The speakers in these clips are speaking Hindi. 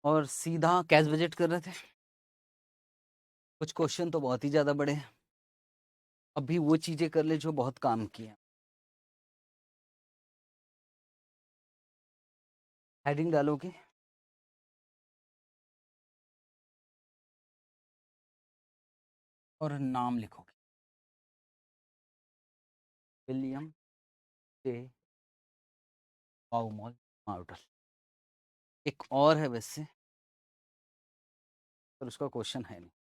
और सीधा कैश बजट कर रहे थे। कुछ क्वेश्चन तो बहुत ही ज़्यादा बड़े हैं। अभी वो चीज़ें कर ले जो बहुत काम की हैं। हेडिंग डालोगे और नाम लिखोगे, विलियम जे बाउमॉल मॉडल। एक और है वैसे, पर उसका क्वेश्चन है नहीं।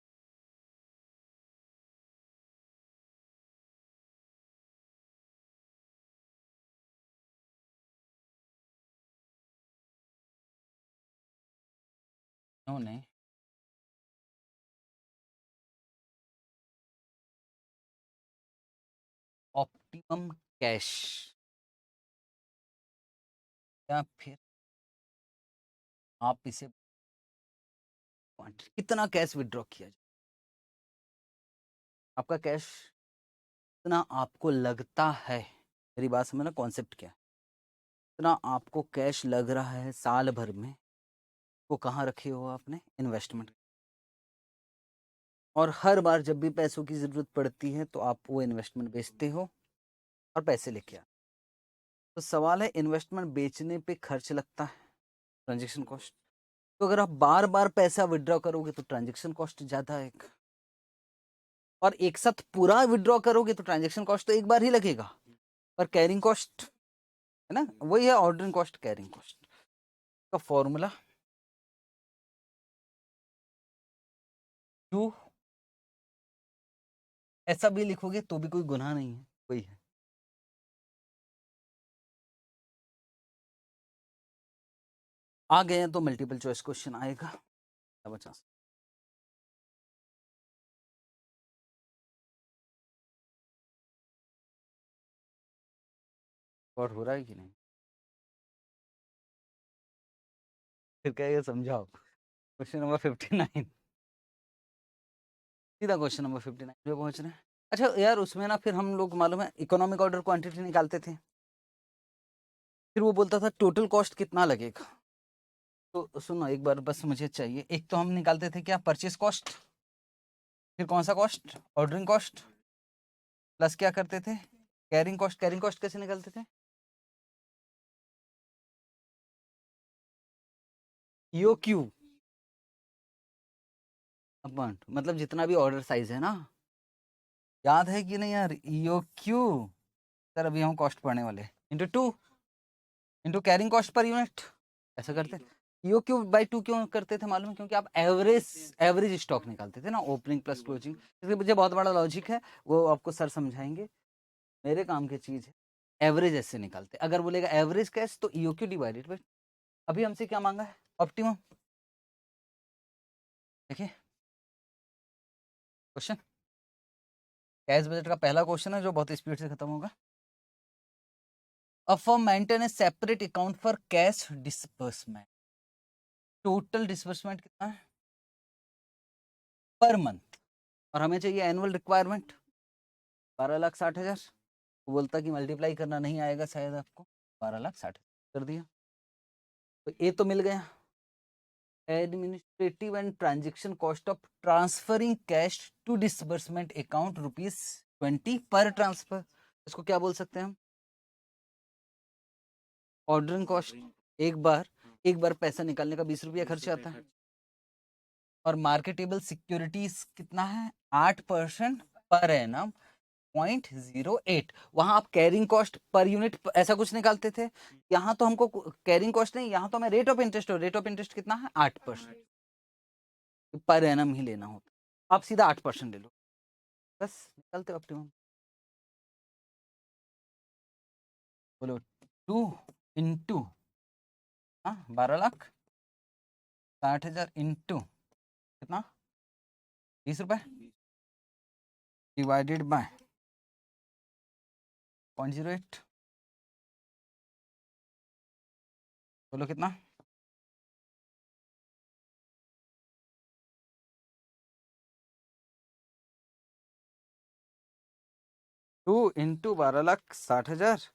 उन्होंने ऑप्टिमम कैश या फिर आप इसे कितना कैश विड्रॉ किया जाए, आपका कैश कितना आपको लगता है, मेरी बात समझना कॉन्सेप्ट क्या है, कितना आपको कैश लग रहा है साल भर में, वो कहाँ रखे हो आपने, इन्वेस्टमेंट। और हर बार जब भी पैसों की ज़रूरत पड़ती है तो आप वो इन्वेस्टमेंट बेचते हो और पैसे लेके आते। तो सवाल है, इन्वेस्टमेंट बेचने पे खर्च लगता है, ट्रांजेक्शन कॉस्ट। तो अगर आप बार बार पैसा विड्रॉ करोगे तो ट्रांजेक्शन कॉस्ट ज़्यादा आएगा, और एक साथ पूरा विड्रॉ करोगे तो ट्रांजेक्शन कॉस्ट तो एक बार ही लगेगा, पर कैरिंग कॉस्ट है ना, वही है ऑर्डरिंग कॉस्ट कैरिंग कॉस्ट का फॉर्मूला। टू ऐसा भी लिखोगे तो भी कोई गुनाह नहीं है, वही है। आ गए हैं तो मल्टीपल चॉइस क्वेश्चन आएगा 50। और हो रहा है कि नहीं, फिर क्या ये समझाओ। क्वेश्चन नंबर 59, सीधा क्वेश्चन नंबर 59 पे पहुंच रहे हैं। अच्छा यार, उसमें ना फिर हम लोग मालूम है इकोनॉमिक ऑर्डर क्वांटिटी निकालते थे, फिर वो बोलता था टोटल कॉस्ट कितना लगेगा। तो सुनो एक बार बस, मुझे चाहिए, एक तो हम निकालते थे क्या, परचेस कॉस्ट, फिर कौन सा कॉस्ट, ऑर्डरिंग कॉस्ट, प्लस क्या करते थे, कैरिंग कॉस्ट। कैरिंग कॉस्ट कैसे निकालते थे, ईओ क्यू अपॉन, मतलब जितना भी ऑर्डर साइज है ना, याद है कि नहीं यार, ईओ क्यू सर, अभी हम कॉस्ट पढ़ने वाले, into two, into carrying cost per unit, ऐसा करते हैं। ईओ क्यू बाई टू क्यों करते थे मालूम है, क्योंकि आप एवरेज एवरेज स्टॉक निकालते थे ना, ओपनिंग प्लस क्लोजिंग। इसके पीछे बहुत बड़ा लॉजिक है, वो आपको सर समझाएंगे, मेरे काम की चीज है। एवरेज ऐसे निकालते, अगर बोलेगा एवरेज कैश तो ईओ क्यू डिवाइडेड बाई, अभी हमसे क्या मांगा है, ऑप्टिमम। देखिए क्वेश्चन, कैश बजट का पहला क्वेश्चन है जो बहुत स्पीड से खत्म होगा। A firm maintain A separate account for cash disbursement, total disbursement कितना है पर मंथ, और हमें चाहिए एनुअल रिक्वायरमेंट 12,60,000। वो बोलता कि मल्टीप्लाई करना नहीं आएगा शायद आपको, 12,60,000 कर दिया, तो ए तो मिल गया। Administrative and transaction cost of transferring cash to disbursement account ₹20 पर ट्रांसफर, इसको क्या बोल सकते हैं हम, ऑर्डरिंग कॉस्ट। एक बार पैसा निकालने का 20 रुपया खर्च आता है। और मार्केटेबल सिक्योरिटीज कितना है, 8% पर एनम 0.08। वहां आप कैरिंग कॉस्ट पर यूनिट ऐसा कुछ निकालते थे, यहाँ तो हमको कैरिंग कॉस्ट नहीं, यहाँ तो हमें rate of interest, rate of interest कितना है 8%, पर एनम ही लेना होता, आप सीधा 8% ले लो, बस निकलते ऑप्टिमम। बोलो 2 × 12,60,000 इंटू कितना, 20 रुपए डिवाइडेड बाय 0.08, बोलो कितना, 2 × 12,60,000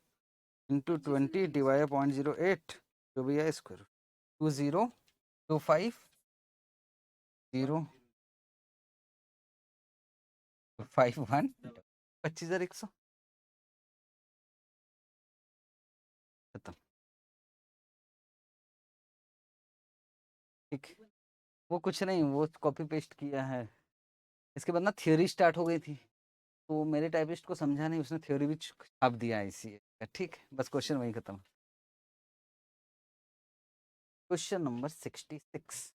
इंटू 20 डिवाइड 0.08, जो भी है स्क्वायर 20 25,051 25,100 खत्म। ठीक, वो कुछ नहीं, वो कॉपी पेस्ट किया है। इसके बाद ना थ्योरी स्टार्ट हो गई थी, तो मेरे टाइपिस्ट को समझा नहीं, उसने थ्योरी भी छाप दिया इसी। ठीक, बस क्वेश्चन वही खत्म। Question number 66।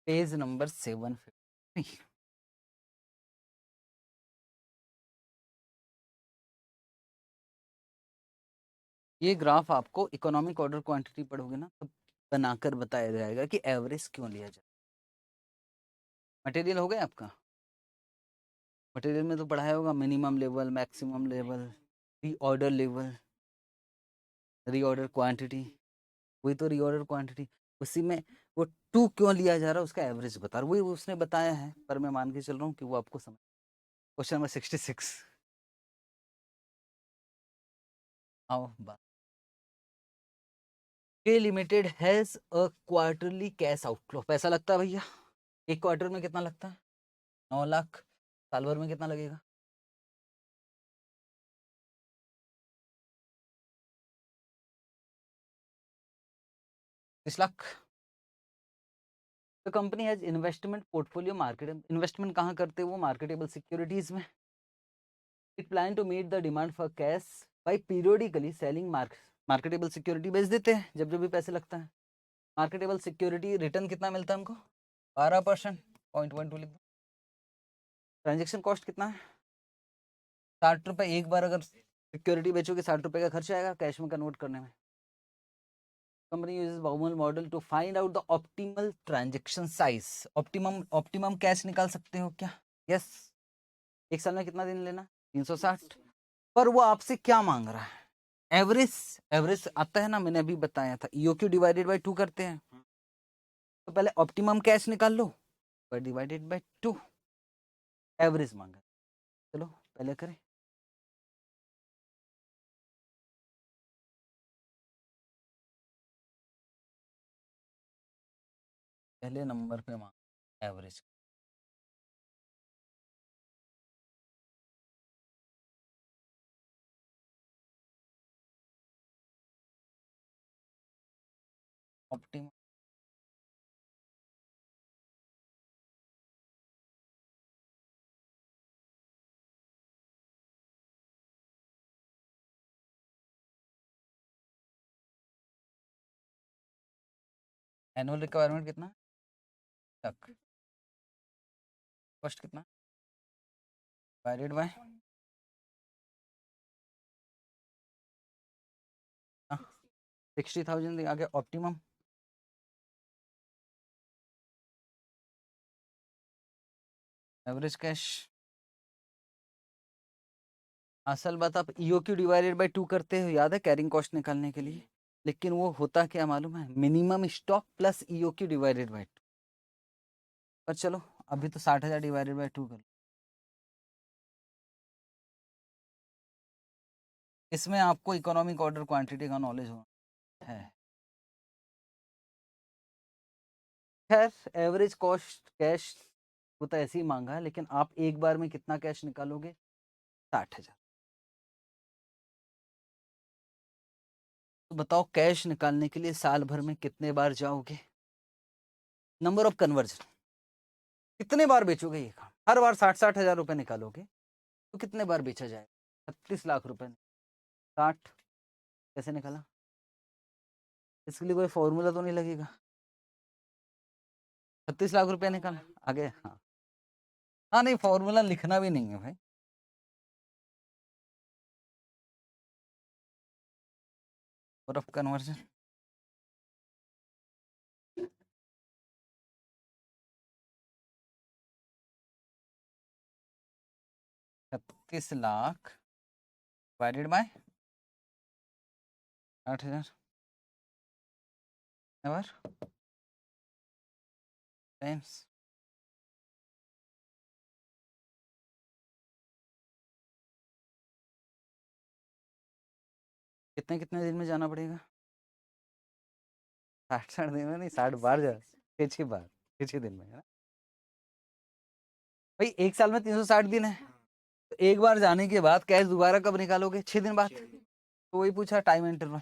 Page number 750। ये ग्राफ आपको इकोनॉमिक ऑर्डर क्वांटिटी पढ़ोगे ना तो बनाकर बताया जाएगा कि एवरेज क्यों लिया जाए। मटेरियल हो गया आपका? मटेरियल में तो पढ़ाया होगा minimum level, maximum level, reorder level, reorder quantity. वही तो रीऑर्डर क्वांटिटी, उसी में वो टू क्यों लिया जा रहा है उसका एवरेज बता रहा, वही उसने बताया है, पर मैं मान के चल रहा हूँ कि वो आपको समझ। Question number 66। आओ बात। के limited has a quarterly cash outflow. पैसा लगता है भैया, एक क्वार्टर में कितना लगता है? 9 लाख। साल भर में कितना लगेगा? 30 lakh. The company has investment portfolio market. Investment कहाँ करते हैं वो? मार्केटेबल सिक्योरिटीज में। It plan to meet the demand for cash by periodically selling marketable security बेच देते हैं जब जब भी पैसे लगता है। मार्केटेबल सिक्योरिटी रिटर्न कितना मिलता है हमको? 12%। 0.12 लिख दो। ट्रांजेक्शन कॉस्ट कितना है? 60 रुपये। एक बार अगर सिक्योरिटी बेचोगे 60 रुपये का खर्च आएगा कैश में कन्वर्ट करने में। Company uses Baumol model to find out the optimal transaction size. Optimum cash निकाल सकते हो क्या? यस। एक साल में कितना दिन लेना? 360। पर वो आपसे क्या मांग रहा है? एवरेज। एवरेज आता है ना, मैंने अभी बताया था, ईओक्यू डिवाइडेड बाय 2 करते हैं। तो पहले ऑप्टिमम कैश निकाल लो, पर डिवाइडेड बाय 2। एवरेज मांगा। चलो पहले करें। पहले नंबर पे मांग एवरेज। ऑप्टिमम एनुअल रिक्वायरमेंट कितना तक? कॉस्ट कितना डिवाइडेड बाय 60,000 आगे ऑप्टिमम। Average cash. असल बात, आप ईओक्यू डिवाइडेड बाय 2 करते हो, याद है, कैरिंग कॉस्ट निकालने के लिए। लेकिन वो होता क्या मालूम है? Minimum stock plus EOQ divided by 2। पर चलो अभी तो 60,000 डिवाइडेड बाय 2 कर। इसमें आपको इकोनॉमिक ऑर्डर क्वांटिटी का नॉलेज हो है। खैर, एवरेज कॉस्ट कैश वो तो ऐसे ही मांगा है, लेकिन आप एक बार में कितना कैश निकालोगे? 60,000। तो बताओ कैश निकालने के लिए साल भर में कितने बार जाओगे? Number of conversion. कितने बार बेचोगे ये काम? हर बार 60,000 रुपए निकालोगे तो कितने बार बेचा जाएगा? 36 लाख रुपए। 60 कैसे निकाला? इसके लिए कोई फॉर्मूला तो नहीं लगेगा? 36 लाख रुपया निकाला आगे। हाँ हाँ, नहीं फॉर्मूला लिखना भी नहीं है भाई। Number of conversion. छत्तीस लाख डिवाइडेड बाय 60,000 और टाइम्स कितने कितने दिन में जाना पड़ेगा? 60 दिन में नहीं, 60 बार जा, 6 बार, 6 दिन में है ना भाई। एक साल में 360 दिन है, तो एक बार जाने के बाद कैश दोबारा कब निकालोगे? 6 दिन बाद। तो वही पूछा टाइम इंटरवल।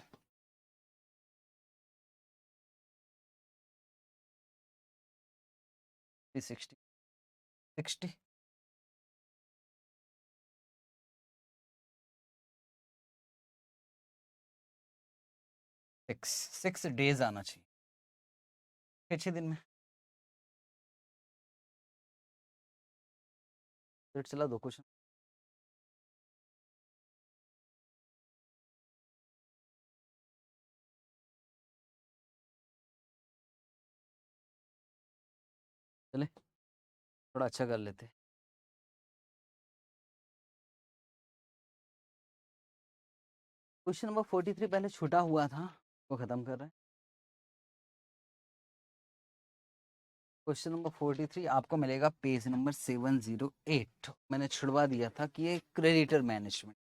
360 60 6 डेज आना चाहिए 6 दिन में। फिर चला 2 क्वेश्चन। चले थोड़ा अच्छा कर लेते। क्वेश्चन नंबर 43 पहले छूटा हुआ था, वो खत्म कर रहे हैं। क्वेश्चन नंबर 43 आपको मिलेगा पेज नंबर 708। मैंने छुड़वा दिया था कि ये क्रेडिटर मैनेजमेंट।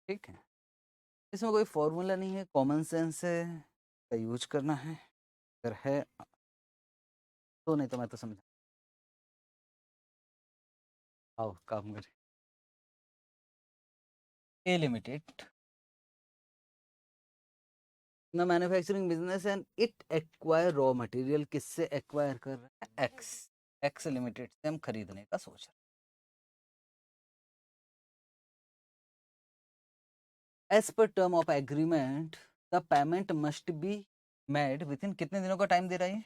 ठीक है, इसमें कोई फॉर्मूला नहीं है, कॉमन सेंस है, का यूज करना है। अगर है तो, नहीं तो मैं तो समझा। आओ काम करें। ए लिमिटेड ना manufacturing business and it acquire raw material. किससे एक्वायर कर रहे हैं? एक्स। एक्स लिमिटेड से हम खरीदने का सोच रहे हैं। As per term of agreement the payment must be made within कितने दिनों का टाइम दे रहा है?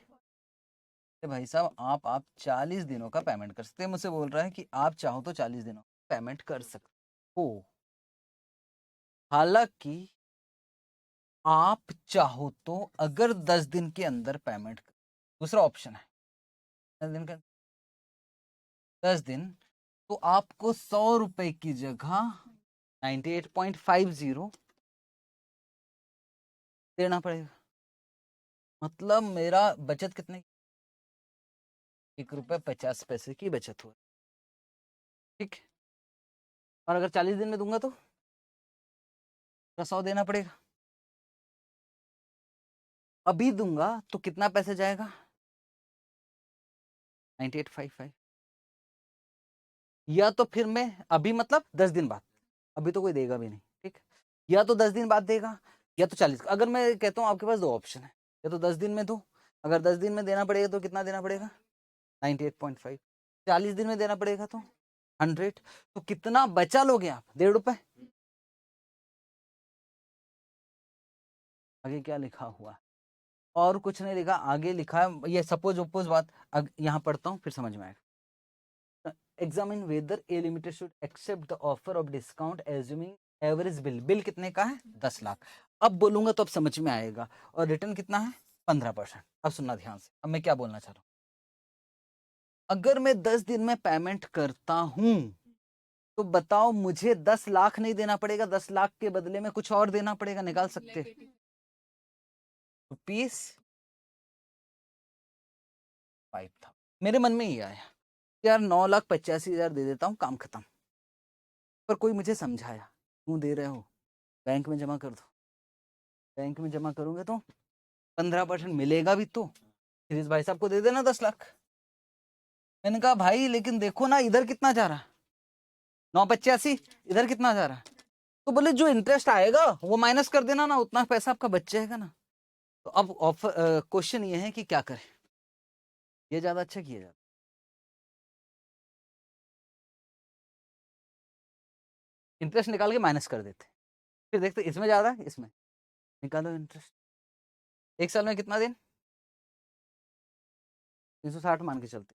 भाई साहब आप 40 दिनों का पेमेंट कर सकते हैं। मुझसे बोल रहा है कि आप चाहो तो 40 दिनों पेमेंट कर सकते हो। हालांकि आप चाहो तो अगर 10 दिन के अंदर पेमेंट, दूसरा ऑप्शन है 10 दिन का, 10 दिन, तो आपको 100 रुपए की जगह 98.50 देना पड़ेगा। मतलब मेरा बचत कितने? 1 रुपये 50 पैसे की बचत हुआ। ठीक, और अगर 40 दिन में दूंगा तो 100 देना पड़ेगा। अभी दूंगा तो कितना पैसे जाएगा? 9855। या तो फिर मैं अभी मतलब 10 दिन बाद, अभी तो कोई देगा भी नहीं, ठीक, या तो 10 दिन बाद देगा या तो 40। अगर मैं कहता हूँ आपके पास 2 ऑप्शन है, या तो 10 दिन में दो, अगर 10 दिन में देना पड़ेगा तो कितना देना पड़ेगा? 98.5। 40 दिन में देना पड़ेगा तो 100। तो कितना बचा लोगे आप? 1.5 रुपए। आगे क्या लिखा हुआ? और कुछ नहीं लिखा, आगे लिखा है ये सपोज ओपोज बात। यहाँ पढ़ता हूँ फिर समझ में आएगा। Examine whether a limited should accept the offer of discount assuming average bill. Bill कितने का है? 10 लाख। अब बोलूंगा तो अब समझ में आएगा। और रिटर्न कितना है? 15%। अब सुनना ध्यान से, अब मैं क्या बोलना चाह रहा हूँ। अगर मैं 10 दिन में पेमेंट करता हूं तो बताओ मुझे 10 लाख नहीं देना पड़ेगा, 10 लाख के बदले में कुछ और देना पड़ेगा। निकाल सकते रुपीस 5 था। मेरे मन में ही आया यार 9,85,000 दे देता हूँ, काम खत्म। पर कोई मुझे समझाया क्यों दे रहे हो, बैंक में जमा कर दो। बैंक में जमा करूंगे तो 15% मिलेगा भी तो। फिर भाई साहब को दे देना 10 लाख। मैंने कहा भाई लेकिन देखो ना इधर कितना जा रहा है, 9,85, इधर कितना जा रहा है। तो बोले जो इंटरेस्ट आएगा वो माइनस कर देना ना, उतना पैसा आपका बच जाएगा ना। तो अब ऑफर क्वेश्चन ये है कि क्या करें, ये ज्यादा अच्छा किया जाता। इंटरेस्ट निकाल के माइनस कर देते, फिर देखते इसमें ज्यादा है, इसमें निकालो इंटरेस्ट। एक साल में कितना दिन? 360 मान के चलते,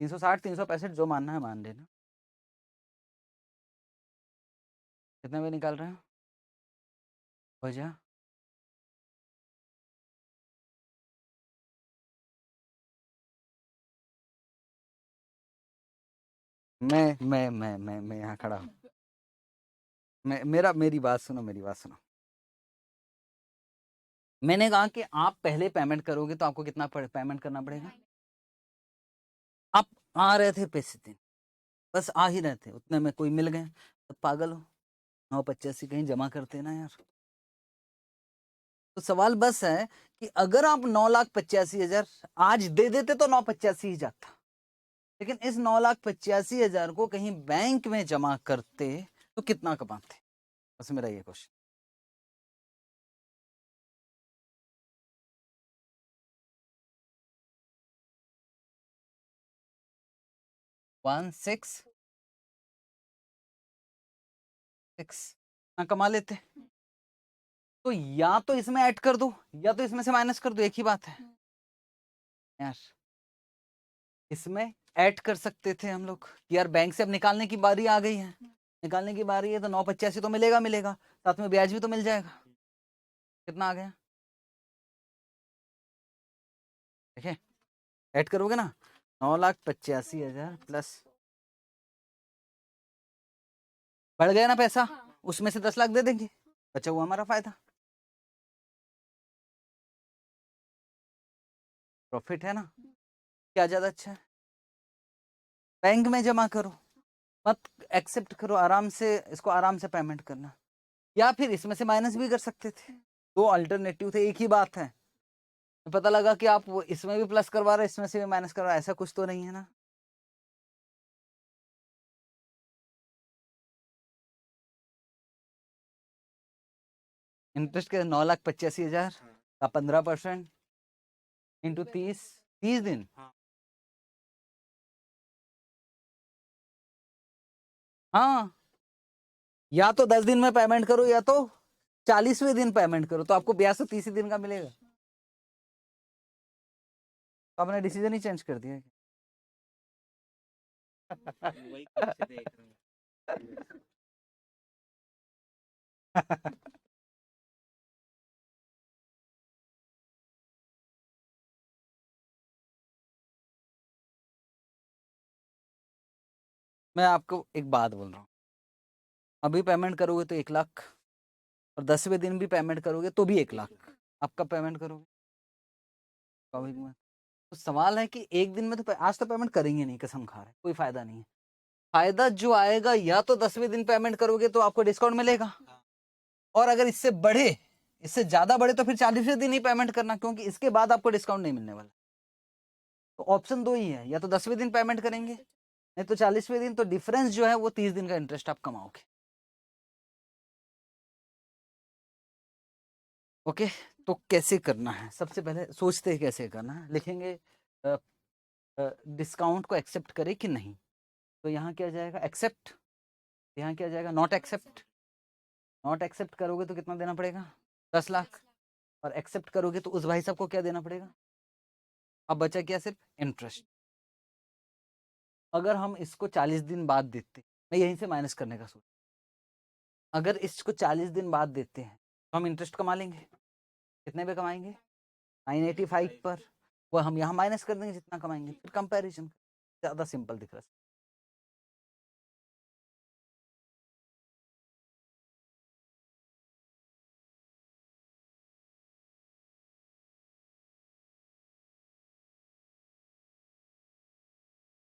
360 365 जो मानना है मान लेना। कितने में निकाल रहे हो? हो जा। मैं यहाँ खड़ा हूँ। मेरी बात सुनो, मेरी बात सुनो। मैंने कहा कि आप पहले पेमेंट करोगे तो आपको कितना पेमेंट करना पड़ेगा? आ रहे थे पैसे दिन, बस आ ही रहे थे, उतने में कोई मिल गए तो पागल हो, 985 कहीं जमा करते ना यार। तो सवाल बस है कि अगर आप 9,85,000 आज दे देते तो 985 ही जाता, लेकिन इस 9,85,000 को कहीं बैंक में जमा करते तो कितना कमाते, बस मेरा ये क्वेश्चन। 166 कमा लेते, तो या तो इसमें ऐड कर दो या तो इसमें से माइनस कर दो, एक ही बात है यार। इसमें ऐड कर सकते थे हम लोग, यार बैंक से अब निकालने की बारी आ गई है, निकालने की बारी है, तो 985 तो मिलेगा मिलेगा, साथ में ब्याज भी तो मिल जाएगा। कितना आ गया देखिए, ऐड करोगे ना, 9,85,000 प्लस, बढ़ गया ना पैसा, उसमें से 10 लाख दे देंगे, बचा हुआ हमारा फायदा, प्रॉफिट है ना। क्या ज्यादा अच्छा है, बैंक में जमा करो, मत एक्सेप्ट करो, आराम से इसको आराम से पेमेंट करना, या फिर इसमें से माइनस भी कर सकते थे, दो अल्टरनेटिव थे, एक ही बात है। पता लगा कि आप वो इसमें भी प्लस करवा रहे, इसमें से भी माइनस करवा रहे, ऐसा कुछ तो नहीं है ना। इंटरेस्ट के 9,85,000 का 15% इंटू 30 दिन, हाँ, या तो 10 दिन में पेमेंट करो या तो 40वें दिन पेमेंट करो, तो आपको ब्याज तो 30 दिन का मिलेगा। तो आपने डिसीजन ही चेंज कर दिया वही देख रहे मैं आपको एक बात बोल रहा हूँ, अभी पेमेंट करोगे तो 1 लाख, और 10वें दिन भी पेमेंट करोगे तो भी 1 लाख, आप कब पेमेंट करोगे, कभी में। तो सवाल है कि एक दिन में तो आज तो पेमेंट करेंगे नहीं, कसम खा रहे, कोई फायदा नहीं है। फायदा जो आएगा, या तो 10वें दिन पेमेंट करोगे तो आपको डिस्काउंट मिलेगा, और अगर इससे बढ़े, इससे ज्यादा बढ़े, तो फिर 40वें दिन ही पेमेंट करना, क्योंकि इसके बाद आपको डिस्काउंट नहीं मिलने वाला। तो ऑप्शन दो ही है, या तो 10वें दिन पेमेंट करेंगे, नहीं तो 40वें दिन, तो डिफरेंस जो है वो 30 दिन का इंटरेस्ट आप कमाओगे। ओके, तो कैसे करना है, सबसे पहले सोचते हैं कैसे करना है, लिखेंगे डिस्काउंट को एक्सेप्ट करे कि नहीं, तो यहाँ क्या जाएगा एक्सेप्ट, यहाँ क्या जाएगा नॉट एक्सेप्ट, नॉट एक्सेप्ट करोगे तो कितना देना पड़ेगा 10 लाख, और एक्सेप्ट करोगे तो उस भाई साहब को क्या देना पड़ेगा, अब बचा क्या सिर्फ इंटरेस्ट। अगर हम इसको 40 दिन बाद देते, मैं यहीं से माइनस करने का सोच, अगर इसको 40 दिन बाद देते हैं तो हम इंटरेस्ट कमा लेंगे, कितने पे कमाएंगे 985 पर, वो हम यहाँ माइनस कर देंगे जितना कमाएंगे, फिर कंपैरिजन, ज्यादा सिंपल दिख रहा है।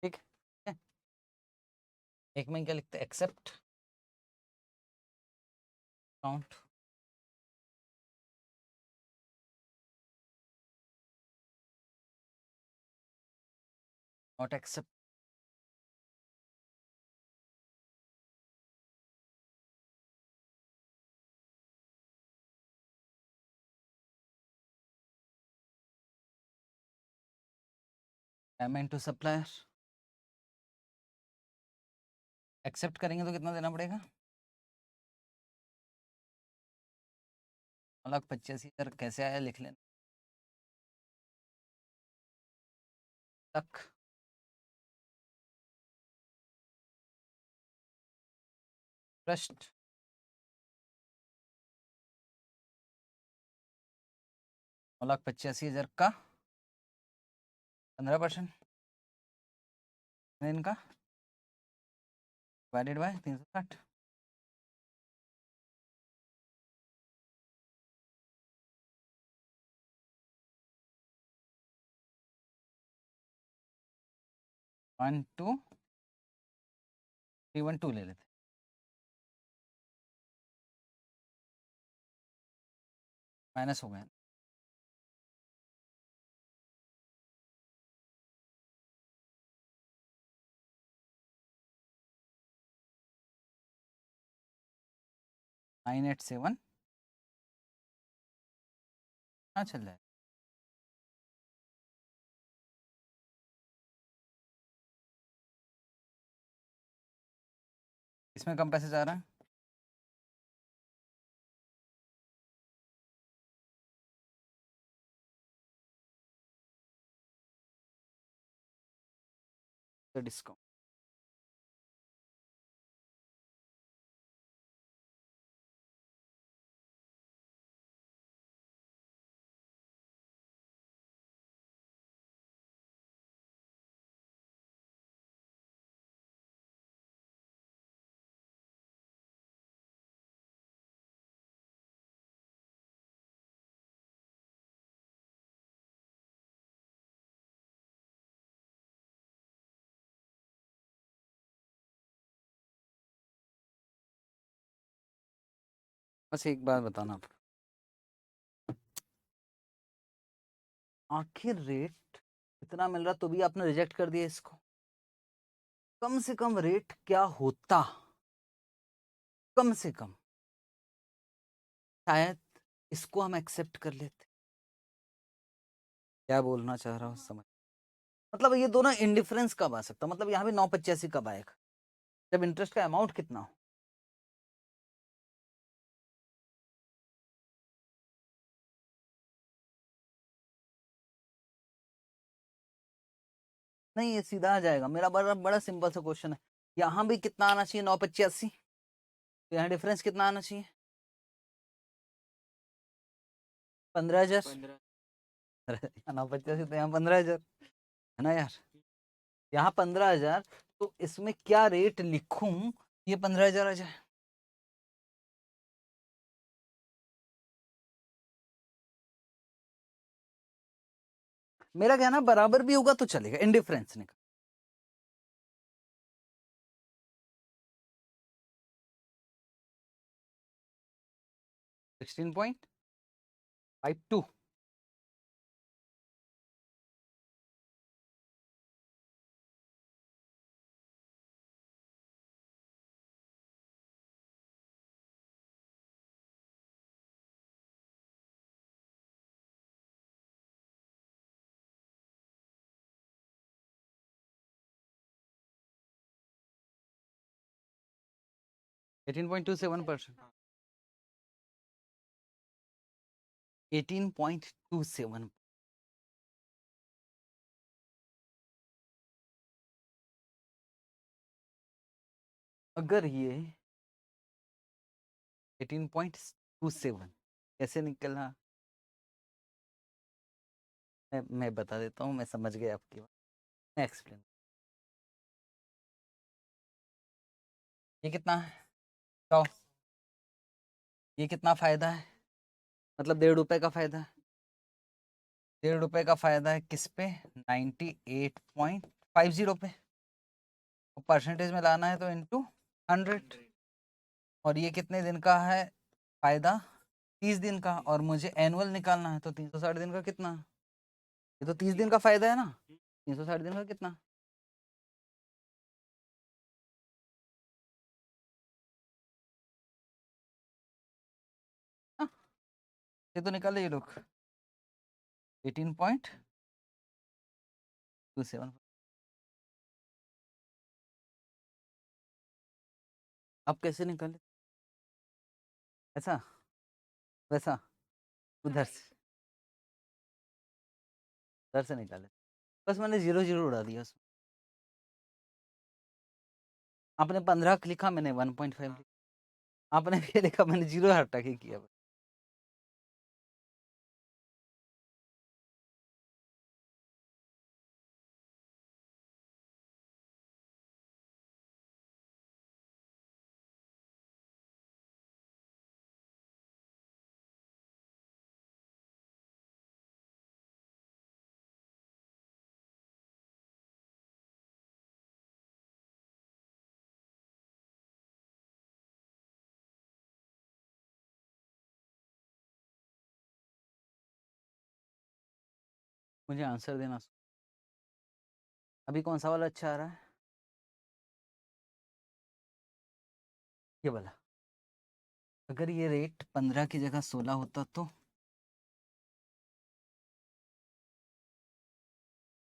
ठीक है, एक में क्या लिखते हैं accept count, not accept, payment to supplier, accept करेंगे तो कितना देना पड़ेगा 9,85,000 कैसे आया लिख लेना तक, ट्रस्ट 9,85,000 का 15% इनका डिवाइडेड बाय 360, 12312 ले लेते, माइनस हो गया। $987 हाँ चल जाए। इसमें कम पैसे जा रहा है, तो डिस्काउंट बस एक बात बताना, आखिर रेट इतना मिल रहा तो भी आपने रिजेक्ट कर दिया इसको। कम से कम रेट क्या होता, कम से कम शायद इसको हम एक्सेप्ट कर लेते। क्या बोलना चाह रहा हूँ समझ, मतलब ये दोनों इंडिफरेंस कब आ सकता, मतलब यहाँ भी 985 कब आएगा, जब इंटरेस्ट का अमाउंट कितना हो। नहीं ये सीधा आ जाएगा, मेरा बड़ा बड़ा सिंपल सा क्वेश्चन है, यहाँ भी कितना आना चाहिए 985, तो यहाँ डिफरेंस कितना आना चाहिए 15,000। 985 तो यहाँ 15,000 है ना यार, यहाँ 15,000, तो इसमें क्या रेट लिखूं ये 15,000 आ जाए। मेरा कहना बराबर भी होगा तो चलेगा, इंडिफरेंस निकल। $16.52 18.27%, 18.27। अगर ये 18.27 कैसे निकलना, मैं बता देता हूँ, मैं समझ गया आपकी बात, मैं एक्सप्लेन। ये कितना है, तो ये कितना फायदा है, मतलब ₹1.5 का फायदा है, ₹1.5 का फायदा है किस पे, 98.50 पे, परसेंटेज में लाना है तो इंटू 100। और ये कितने दिन का है फायदा, 30 दिन का, और मुझे एनुअल निकालना है तो 360 दिन का कितना, ये तो 30 दिन का फायदा है ना, 360 दिन का कितना। हाँ, ये तो निकाले ये लोग 18.27। अब कैसे निकाले, ऐसा वैसा, उधर से, उधर से निकाले, बस मैंने 0 0 उड़ा दिया उसमें। आपने 15 लिखा, मैंने 1.5 लिखा, आपने ये लिखा, मैंने 0 हटा के किया। मुझे आंसर देना। अभी कौन सा वाला अच्छा आ रहा है? ये वाला। अगर ये रेट 15 की जगह 16 होता तो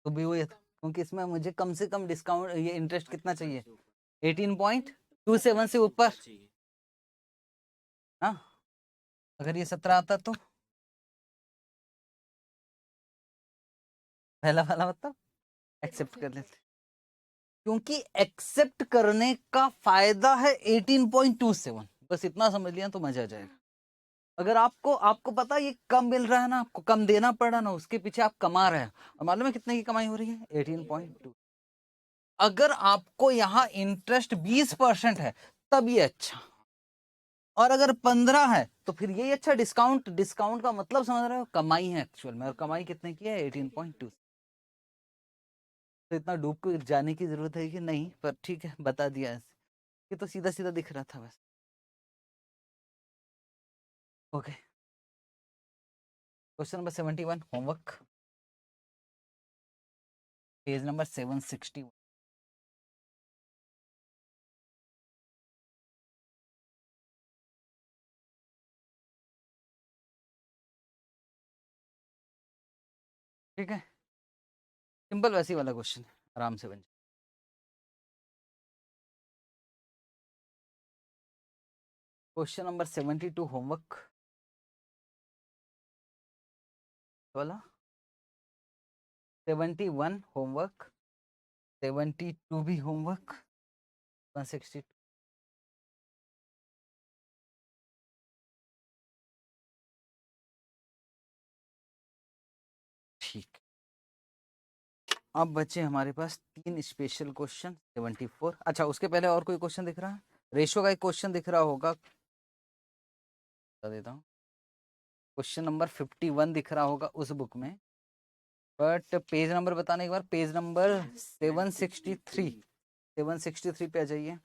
भी वो क्योंकि इसमें मुझे कम से कम डिस्काउंट, ये इंटरेस्ट कितना चाहिए? 18.27 से ऊपर। हाँ, अगर ये 17 आता तो पहला वाला मतलब एक्सेप्ट कर लेते, क्योंकि एक्सेप्ट करने का फायदा है 18.27। बस इतना समझ लिया तो मजा आ जाएगा। अगर आपको आपको पता है ये कम मिल रहा है ना, आपको कम देना पड़ रहा है ना, उसके पीछे आप कमा रहे हैं, और मालूम है कितने की कमाई हो रही है? 18.2। अगर आपको यहाँ इंटरेस्ट 20% है तब ये अच्छा, और अगर 15 है तो फिर ये अच्छा। डिस्काउंट, डिस्काउंट का मतलब समझ रहे हो? कमाई है एक्चुअल में, और कमाई कितने की है? 18.2। तो इतना डूब को जाने की जरूरत है कि नहीं, पर ठीक है, बता दिया ऐसे। ये तो सीधा सीधा दिख रहा था बस। Okay, question number 71, homework, page number 760। ठीक है, सिंपल वैसी वाला क्वेश्चन है, आराम से बन जाए। क्वेश्चन नंबर 72, होमवर्क वाला। 71 होमवर्क, 72 भी होमवर्क, 162। ठीक, अब बचे हमारे पास 3 स्पेशल क्वेश्चन 74। अच्छा, उसके पहले और कोई क्वेश्चन दिख रहा है? रेशो का एक क्वेश्चन दिख रहा होगा, बता देता हूँ। क्वेश्चन नंबर 51 दिख रहा होगा उस बुक में, बट पेज नंबर बताने के बाद, पेज नंबर 763, 763 पे आ जाइए।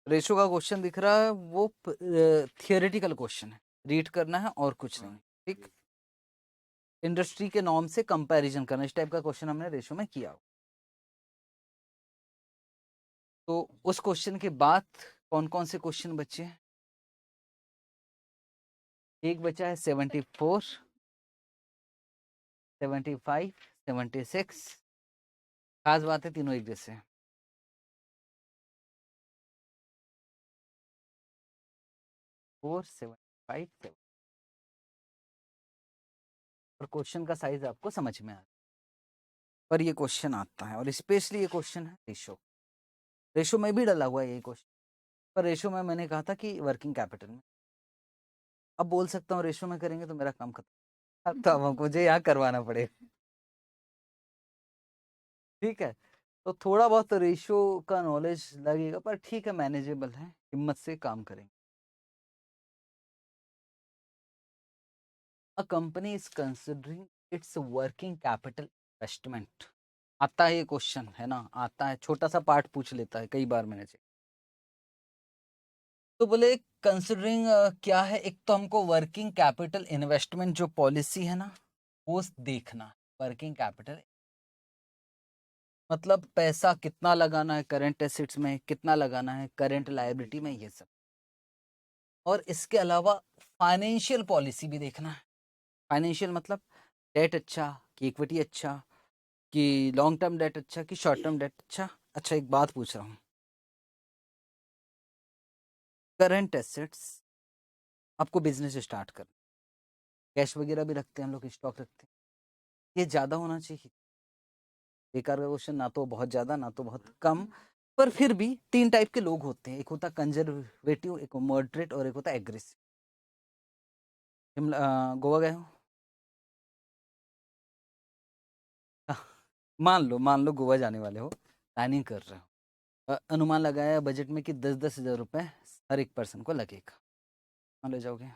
रेशो का क्वेश्चन दिख रहा है, वो थियोरेटिकल क्वेश्चन है, रीड करना है और कुछ नहीं। ठीक, इंडस्ट्री के नॉर्म से कंपैरिजन करना, इस टाइप का क्वेश्चन हमने रेशो में किया। तो उस क्वेश्चन के बाद कौन कौन से क्वेश्चन बचे हैं? एक बचा है 74, 75, 76। खास बात है तीनों एक जैसे हैं। 4, 7, 5, 7। और क्वेश्चन का साइज आपको समझ में आ रहा है, पर ये क्वेश्चन आता है, और स्पेशली ये क्वेश्चन है रेशो। रेशो में भी डला हुआ है ये क्वेश्चन, पर रेशो में मैंने कहा था कि वर्किंग कैपिटल में। अब बोल सकता हूँ रेशो में करेंगे तो मेरा काम खत्म, अब तो अब मुझे यहाँ करवाना पड़ेगा। ठीक है, तो थोड़ा बहुत तो रेशो का नॉलेज लगेगा, पर ठीक है, मैनेजेबल है, हिम्मत से काम करेंगे। A company is considering its working capital investment। आता है ये क्वेश्चन, है ना, आता है, छोटा सा पार्ट पूछ लेता है कई बार मैंने। तो बोले कंसिडरिंग क्या है, एक तो हमको वर्किंग कैपिटल इन्वेस्टमेंट जो पॉलिसी है ना, वो देखना। वर्किंग कैपिटल मतलब पैसा कितना लगाना है करंट एसेट्स में, कितना लगाना है करंट लायबिलिटी में, ये सब। और इसके अलावा फाइनेंशियल पॉलिसी भी देखना है। फाइनेंशियल मतलब डेट अच्छा कि इक्विटी अच्छा, कि लॉन्ग टर्म डेट अच्छा कि शॉर्ट टर्म डेट अच्छा। अच्छा, एक बात पूछ रहा हूँ, करंट एसेट्स, आपको बिजनेस स्टार्ट कर, कैश वगैरह भी रखते हैं हम लोग, स्टॉक रखते हैं, ये ज़्यादा होना चाहिए? बेकार का क्वेश्चन, ना तो बहुत ज़्यादा ना तो बहुत कम। पर फिर भी 3 टाइप के लोग होते हैं, एक होता है कंजर्वेटिव, एक मॉडरेट, और एक होता है एग्रेसिव। शिमला गोवा गए हो? मान लो गोवा जाने वाले हो, प्लानिंग कर रहे हो, अनुमान लगाया बजट में कि 10-10 हज़ार रुपये हर एक पर्सन को लगेगा, मान लो जाओगे।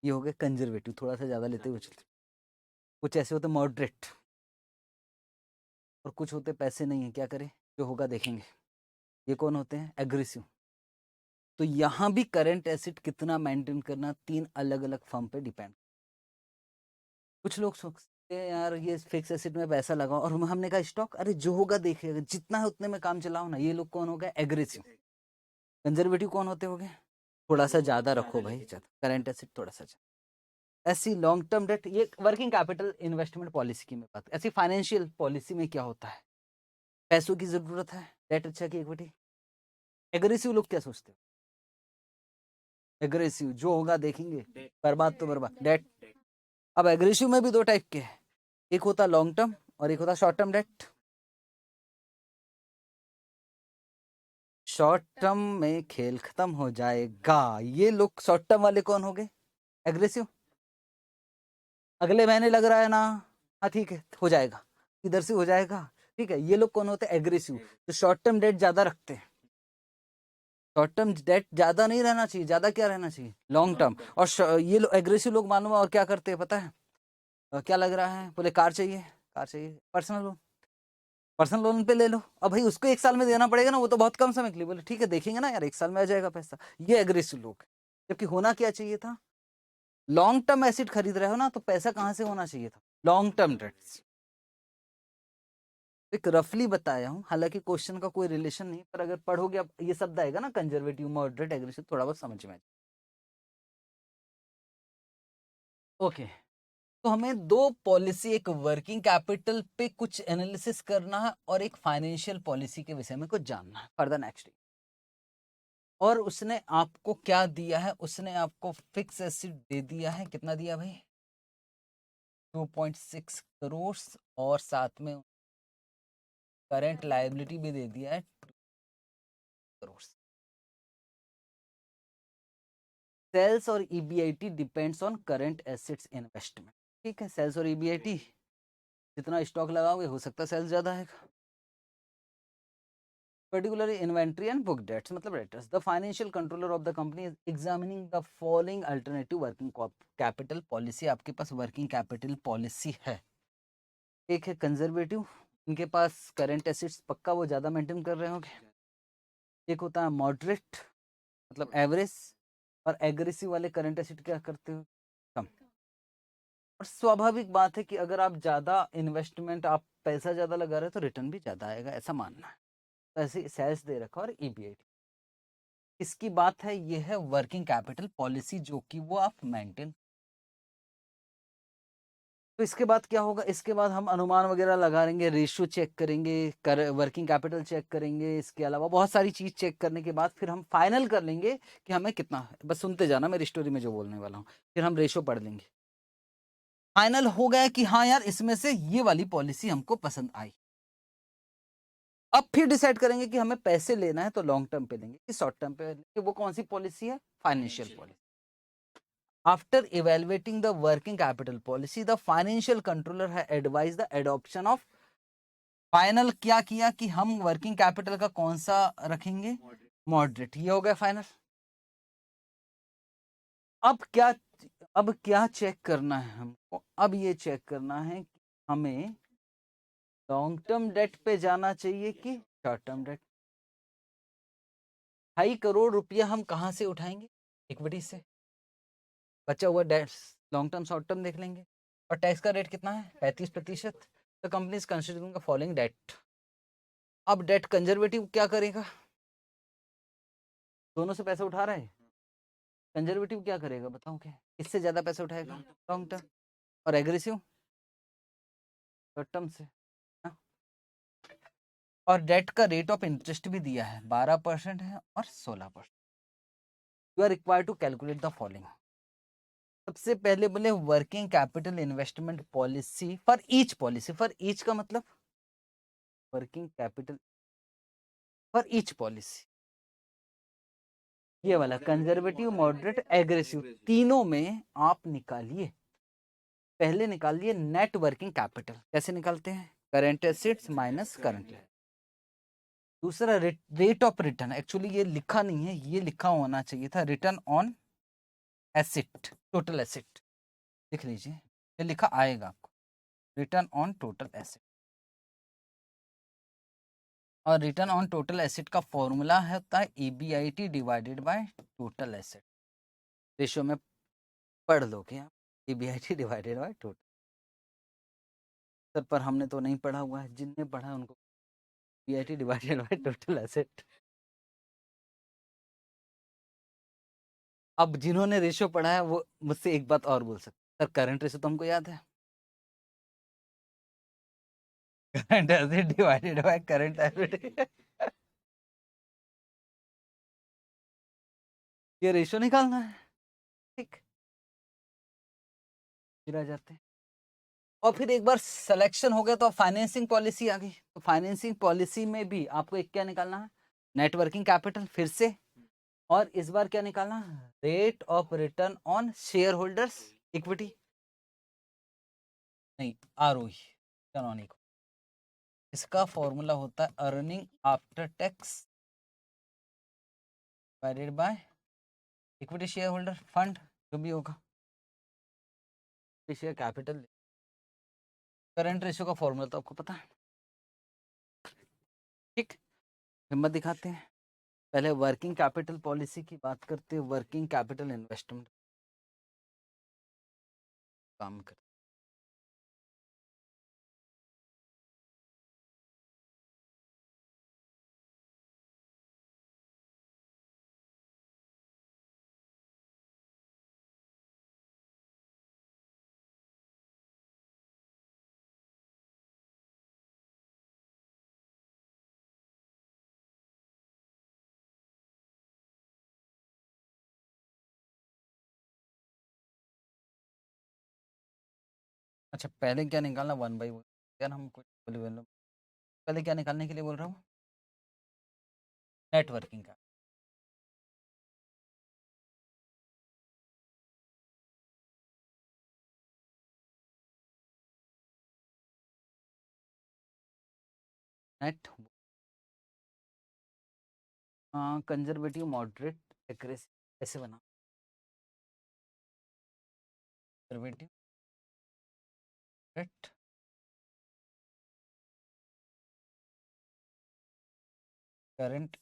ये हो गए कंजर्वेटिव, थोड़ा सा ज़्यादा लेते हुए चलते। कुछ ऐसे होते मॉडरेट, और कुछ होते पैसे नहीं है, क्या करें, जो होगा देखेंगे। ये कौन होते हैं? एग्रेसिव। तो यहाँ भी करंट एसेट कितना मेंटेन करना, 3 अलग अलग फर्म पे डिपेंड। कुछ लोग सोचते यार ये फिक्स एसेट में पैसा लगाओ, और हमने कहा स्टॉक, अरे जो होगा देखेगा, जितना है उतने में काम चलाओ ना। ये लोग कौन हो गए? एग्रेसिव। कंजर्वेटिव कौन होते हो गए? थोड़ा सा ज्यादा रखो भाई, करंट एसेट थोड़ा सा ज्यादा। ऐसी लॉन्ग टर्म डेट, ये वर्किंग कैपिटल इन्वेस्टमेंट पॉलिसी की मैं बात। ऐसी फाइनेंशियल पॉलिसी में क्या होता है? पैसों की जरूरत है, डेट अच्छा की इक्विटी। एग्रेसिव लोग क्या सोचते हो? एग्रेसिव जो होगा देखेंगे, बर्बाद तो बर्बाद, डेट। अब एग्रेसिव में भी दो टाइप के हैं, एक होता लॉन्ग टर्म और एक होता short term debt. Short term में खेल खत्म हो जाएगा। ये लोग शॉर्ट टर्म वाले कौन हो गए? एग्रेसिव। अगले महीने लग रहा है ना, हाँ ठीक है हो जाएगा, इधर से हो जाएगा, ठीक है। ये लोग कौन होते हैं? एग्रेसिव, जो शॉर्ट टर्म डेट ज्यादा रखते हैं। शॉर्ट टर्म डेट ज्यादा नहीं रहना चाहिए, ज्यादा क्या रहना चाहिए? Long term. और ये लोग एग्रेसिव लोग मालूम है और क्या करते हैं पता है? क्या लग रहा है? बोले कार चाहिए, कार चाहिए, पर्सनल लोन, पर्सनल लोन पे ले लो। अब भाई उसको 1 साल में देना पड़ेगा ना, वो तो बहुत कम समय के लिए। बोले ठीक है देखेंगे ना यार, 1 साल में आ जाएगा पैसा। ये एग्रेसिव लोग। जबकि होना क्या चाहिए था? लॉन्ग टर्म एसिड खरीद रहे हो ना, तो पैसा कहां से होना चाहिए था? Long term debts. एक रफली बताया हूं, हालांकि क्वेश्चन का कोई रिलेशन नहीं, पर अगर पढ़ोगे, अब ये शब्द आएगा ना, कंजर्वेटिव, मॉडरेट, एग्रेसिव, थोड़ा बहुत समझ में। ओके, तो हमें दो पॉलिसी, एक वर्किंग कैपिटल पे कुछ एनालिसिस करना है और एक फाइनेंशियल पॉलिसी के विषय में कुछ जानना है फॉर द नेक्स्ट। और उसने आपको क्या दिया है? उसने आपको फिक्स एसिड दे दिया है। कितना दिया भाई? 2.6 करोड़, और साथ में करंट लायबिलिटी भी दे दिया है 2 करोड़। सेल्स और EBIT depends on current assets investment. ठीक है, सेल्स और ईबीआईटी, जितना स्टॉक लगाओगे हो सकता है सेल्स ज्यादा है। Particularly inventory and book debts, मतलब debtors. The financial controller of the company is examining the following alternative working capital policy. आपके पास working capital policy है। एक है कंजर्वेटिव, इनके पास करंट एसेट्स पक्का वो ज्यादा मेंटेन कर रहे होंगे। एक होता है मॉडरेट, मतलब एवरेज। और एग्रेसिव वाले करंट एसेट क्या करते हो? कम। और स्वाभाविक बात है कि अगर आप ज्यादा इन्वेस्टमेंट, आप पैसा ज्यादा लगा रहे हो तो रिटर्न भी ज्यादा आएगा, ऐसा मानना है। तो ऐसे सेल्स दे रखा और ईबीआईटी। इसकी बात है, ये है वर्किंग कैपिटल पॉलिसी, जो कि वो आप मेंटेन। तो इसके बाद क्या होगा? इसके बाद हम अनुमान वगैरह लगा लेंगे, रेशियो चेक करेंगे, वर्किंग कैपिटल चेक करेंगे, इसके अलावा बहुत सारी चीज चेक करने के बाद फिर हम फाइनल कर लेंगे कि हमें कितना है। बस सुनते जाना मेरी स्टोरी में जो बोलने वाला हूँ, फिर हम रेशियो पढ़ लेंगे। फाइनल हो गया कि हाँ यार, इसमें से ये वाली पॉलिसी हमको पसंद आई। अब फिर डिसाइड करेंगे कि हमें पैसे लेना है तो लॉन्ग टर्म पे लेंगे कि शॉर्ट टर्म पे लेंगे। वो कौन सी पॉलिसी है? Financial policy. After evaluating the working capital policy, the financial controller has advised the adoption of। Final क्या किया कि हम वर्किंग कैपिटल का कौन सा रखेंगे? मॉडरेट। ये हो गया फाइनल। अब क्या, अब क्या चेक करना है हमको? अब ये चेक करना है कि हमें लॉन्ग टर्म डेट पे जाना चाहिए कि शॉर्ट टर्म डेट। 2.5 करोड़ रुपया हम कहाँ से उठाएंगे? इक्विटी से। बचा हुआ debt long term short term देख लेंगे। और टैक्स का रेट कितना है? 35%। तो company is considering the following debt. अब डेट कंजर्वेटिव क्या करेगा? दोनों से पैसा उठा रहा है। कंजर्वेटिव क्या करेगा बताओ? क्या इससे ज्यादा पैसा उठाएगा? Long term. और एग्रेसिव शॉर्ट टर्म से। हाँ? और डेट का रेट ऑफ इंटरेस्ट भी दिया है, 12% है और 16%। You are required to calculate the following. सबसे पहले बोले working capital investment policy for each. Policy for each का मतलब working capital for each policy. ये वाला कंजर्वेटिव, मॉडरेट, एग्रेसिव, तीनों में आप निकालिए। पहले निकालिए नेट वर्किंग कैपिटल। कैसे निकालते हैं? Current assets minus current. दूसरा रेट ऑफ रिटर्न। एक्चुअली ये लिखा नहीं है, ये लिखा होना चाहिए था return on asset, total asset. लिख लीजिए, ये लिखा आएगा आपको, रिटर्न ऑन टोटल एसेट। और रिटर्न ऑन टोटल एसेट का फॉर्मूला होता है EBIT divided by total asset. Ratio में पढ़ लोगे आप, EBIT divided by total. Sir पर हमने तो नहीं पढ़ा हुआ है, जिनने पढ़ा है उनको PIT divided by total asset. अब जिन्होंने रेशियो पढ़ा है वो मुझसे एक बात और बोल सकते, सर करंट रेशियो तो हमको याद है, current asset divided by current asset. ये रेशियो निकालना है, ठीक, फिर आ जाते हैं। और फिर एक बार सिलेक्शन हो गया तो फाइनेंसिंग पॉलिसी आ गई, तो फाइनेंसिंग पॉलिसी में भी आपको एक क्या निकालना है, नेटवर्किंग कैपिटल फिर से, और इस बार क्या निकालना, rate of return on share holders equity, नहीं आरओई, रिटर्न ऑन इक्विटी। इसका फॉर्मूला होता है earning after tax divided by equity share holder fund, जो भी होगा शेयर कैपिटल। करंट रेशियो का फॉर्मूला तो आपको पता है, ठीक, हिम्मत दिखाते हैं। पहले वर्किंग कैपिटल पॉलिसी की बात करते हैं, वर्किंग कैपिटल इन्वेस्टमेंट काम करते। अच्छा पहले क्या निकालना, वन बाई वन, यार हम कुछ पहले क्या निकालने के लिए बोल रहा हूँ, नेटवर्किंग का। नेट कंजर्वेटिव मॉडरेट एक्रेसी, ऐसे बना, conservative moderate current,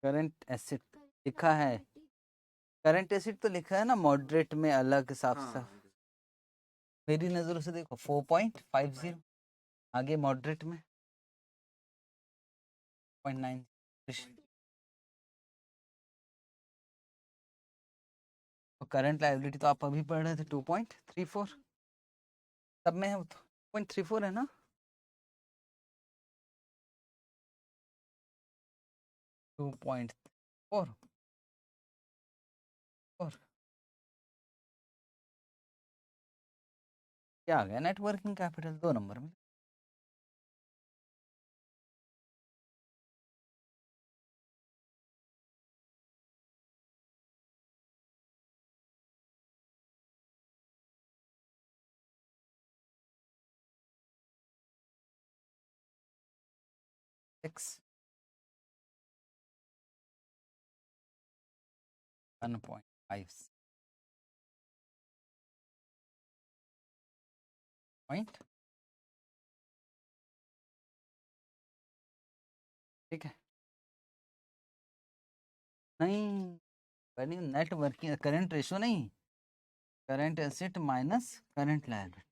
current acid लिखा है, करंट एसिड तो लिखा है ना मॉडरेट में अलग हिसाब से, मेरी नज़रों से देखो 4.50, आगे मॉडरेट में 0.9, और करंट लायबिलिटी तो आप अभी पढ़ रहे थे 2.34, सब में है वो तो 2.34 है ना, 2.4 क्या आ गया, नेटवर्किंग कैपिटल 2 नंबर में। सिक्स 1.5 पॉइंट, ठीक है, नहीं बनी नेटवर्किंग करंट रेशो नहीं, current asset minus current liability,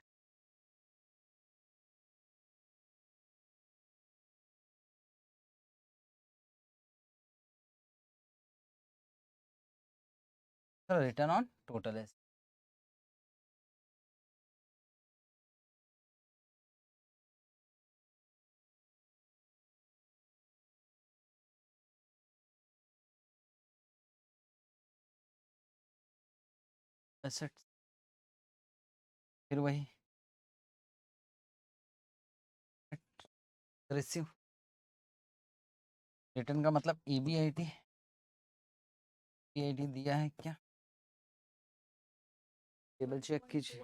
return on total asset, फिर वही रेशियो, रिटर्न का मतलब ईबीआईटी, ईबीआईटी दिया है क्या, टेबल चेक कीजिए,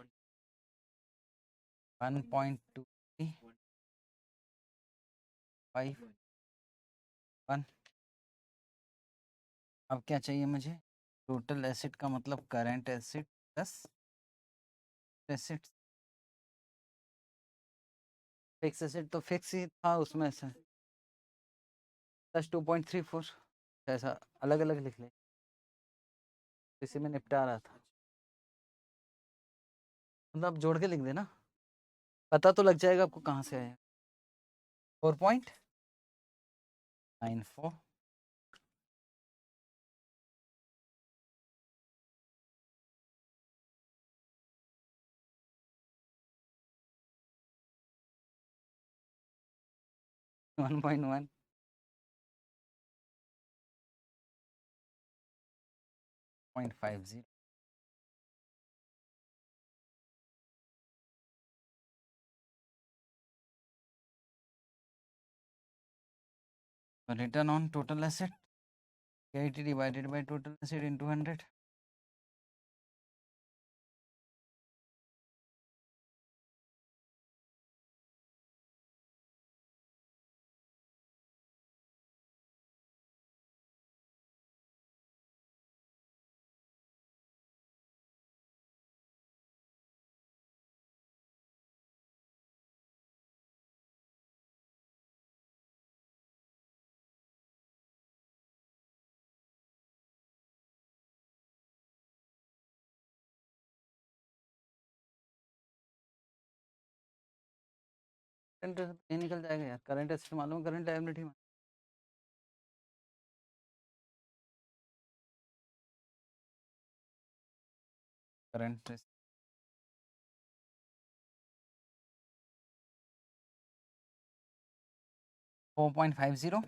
1.251, अब क्या चाहिए मुझे, टोटल एसेट का मतलब current asset plus asset, fix asset तो फिक्स ही था उसमें से, +2.34 ऐसा अलग अलग लिख ले, इसी में निपटा रहा था। मतलब जोड़ के लिख देना, पता तो लग जाएगा आपको कहाँ से आया। 4.94 1.1 0.50 return on total asset KIT divided by total asset into 100. Current ये निकल जाएगा यार, करंट एसेट मालूम, करंट लायबिलिटी में current 4.50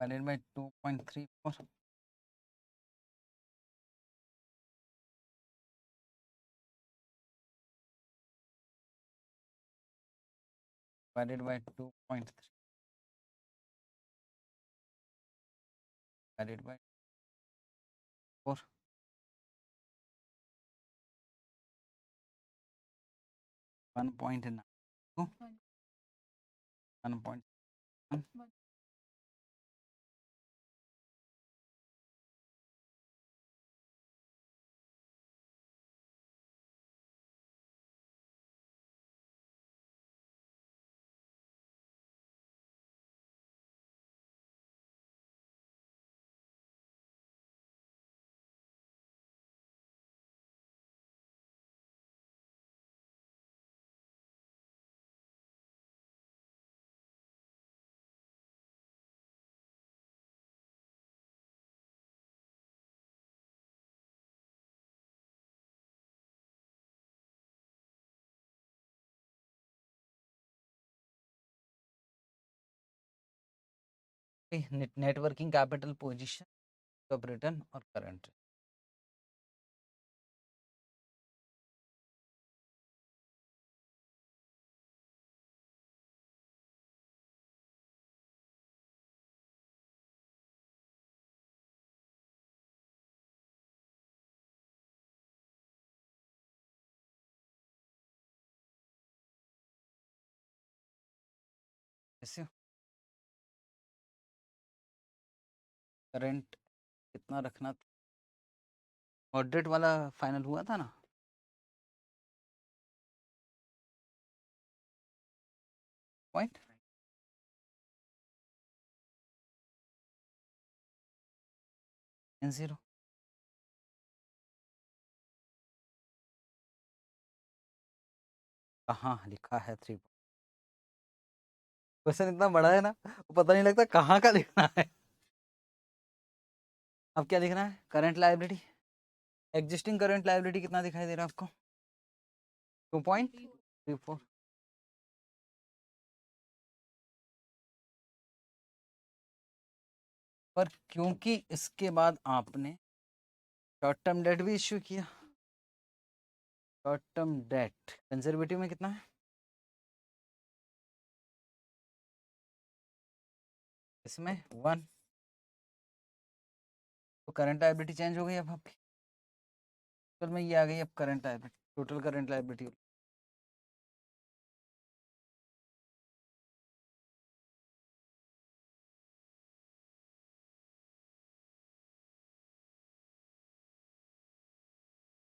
divided by 2.34 divided by 2.3 divided by 4 1.9 1.1 net working capital position of return और करंट। ऐसे करंट कितना रखना था, ऑडिट वाला फाइनल हुआ था ना, पॉइंट 0 कहाँ लिखा है 3। क्वेश्चन इतना बड़ा है ना, वो पता नहीं लगता कहाँ का लिखना है। अब क्या लिखना है, current liability, existing current liability कितना दिखाई दे रहा है आपको, 2.34। पर क्योंकि इसके बाद आपने शॉर्ट टर्म डेट भी इश्यू किया, शॉर्ट टर्म डेट कंजर्वेटिव में कितना है, इसमें 1, तो करंट लायबिलिटी चेंज हो गई अब आपकी, टोटल में ये आ गई अब current liability, total current liability.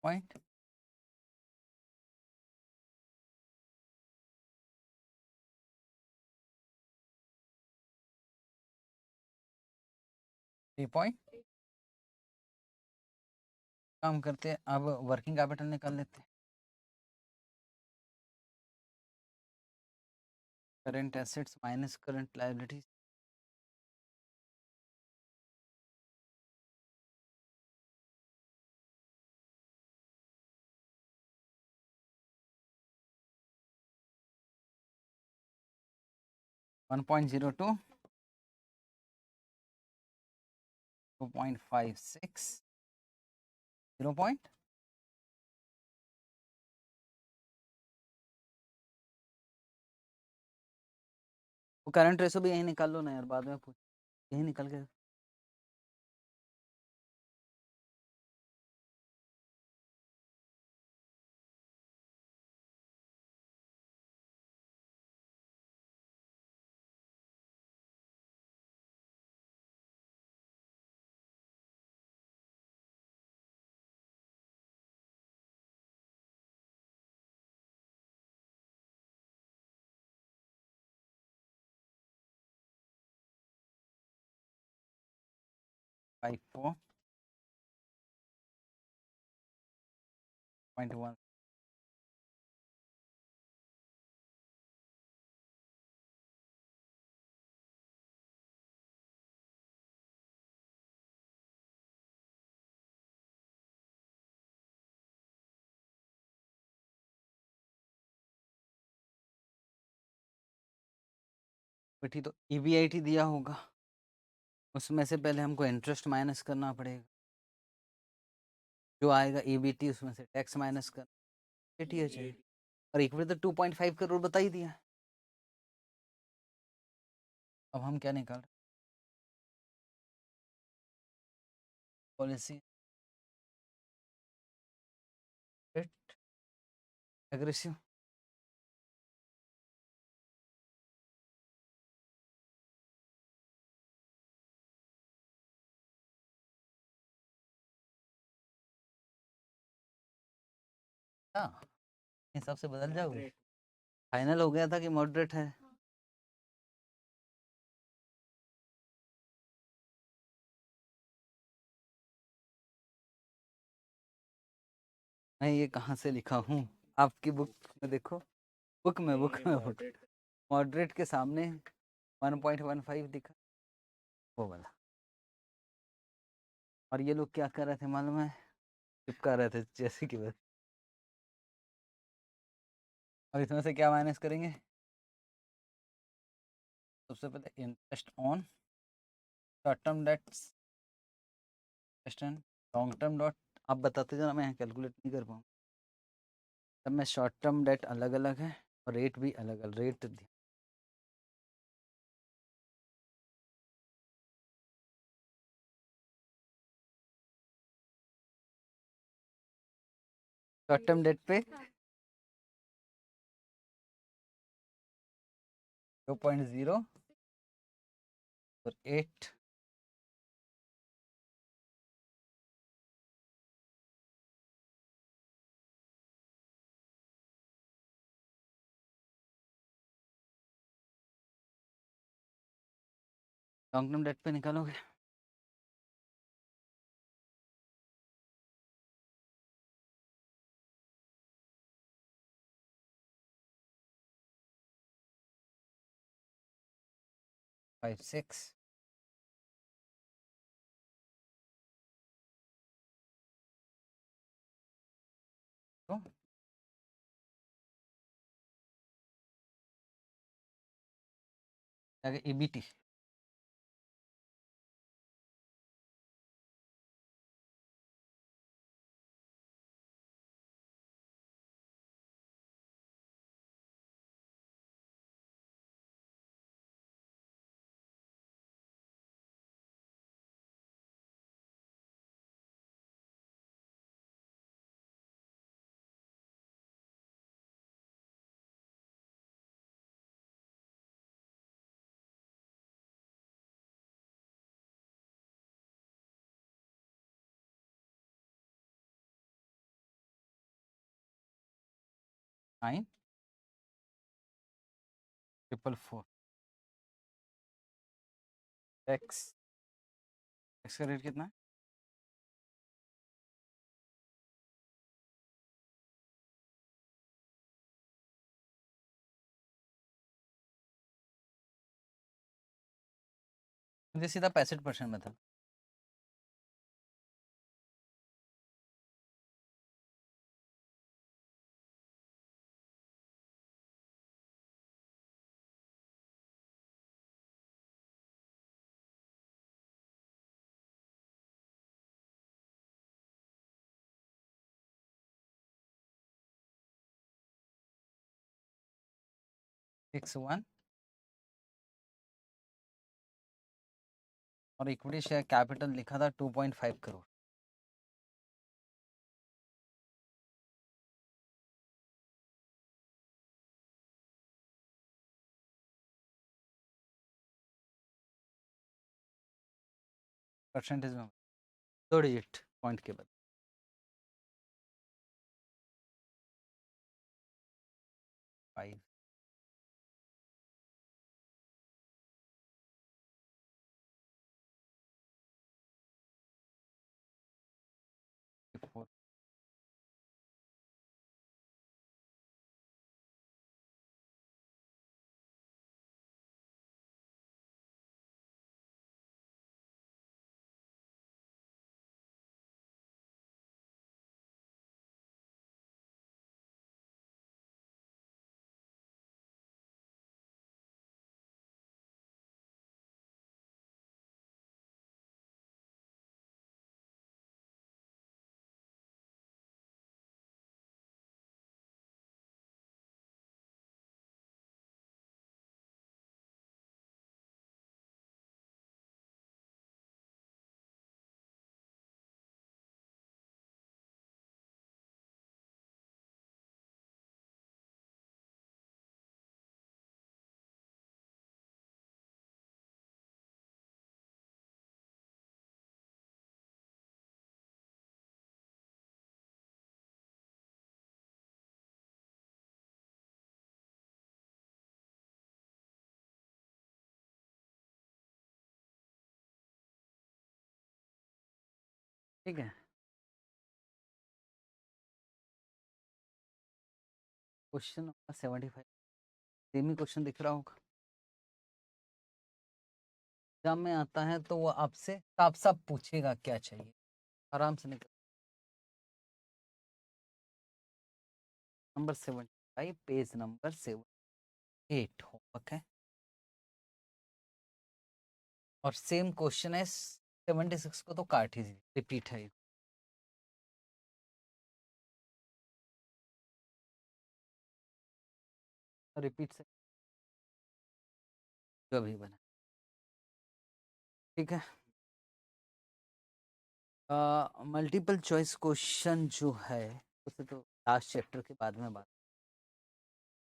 Point 3 point. काम करते हैं, अब वर्किंग कैपिटल निकाल लेते हैं। Current assets minus current liabilities, one 1.02, 2.56, 0 point. वो करंट रेशो भी यही निकाल लो ना यार, बाद में पूछ, यही निकल के। फाइव 4.1, बेटी तो EBIT दिया होगा, उसमें से पहले हमको इंटरेस्ट माइनस करना पड़ेगा, जो आएगा EBT उसमें से टैक्स माइनस कर ATH है, और इक्विटी तो 2.5 करोड़ बता ही दिया। अब हम क्या निकाल रहे, पॉलिसी रेट एग्रेसिव, हाँ हिसाब से बदल जाओगे। फाइनल हो गया था कि मॉडरेट है। मैं ये कहाँ से लिखा हूँ, आपकी बुक में देखो, बुक में मॉडरेट के सामने 1.15 दिखा, वो वाला। और ये लोग क्या कर रहे थे मालूम है, चिपका रहे थे जैसे कि बस। अब इसमें से क्या माइनस करेंगे, सबसे पहले interest on short term debts, long term dot, आप बताते जाना, मैं कैलकुलेट नहीं कर पाऊँ। तब में शॉर्ट टर्म डेट अलग अलग है और रेट भी अलग अलग, रेट शॉर्ट टर्म डेट पे 2.0 और 8, लॉन्ग टर्म डेट पे निकालोगे 5.6, तो आगे EBT, फाइन 444 टैक्स एक्स का रेट कितना है? मुझे सीधा 65% में था। सिक्स वन और इक्विटी शेयर कैपिटल लिखा था 2.5 करोड़। परसेंटेज में 2 डिजिट पॉइंट के बाद। फाइव फोर ठीक है। क्वेश्चन नंबर 75 सेम ही क्वेश्चन दिख रहा होगा। एग्जाम में आता है तो वो आपसे साफ साफ पूछेगा क्या चाहिए, आराम से निकल। नंबर 75 पेज नंबर 78 होमवर्क है और सेम क्वेश्चन है। 76 को तो काट ही रिपीट है। रिपीट से जो भी बना। ठीक है। मल्टीपल चॉइस क्वेश्चन जो है उसे तो लास्ट चैप्टर के बाद में बात।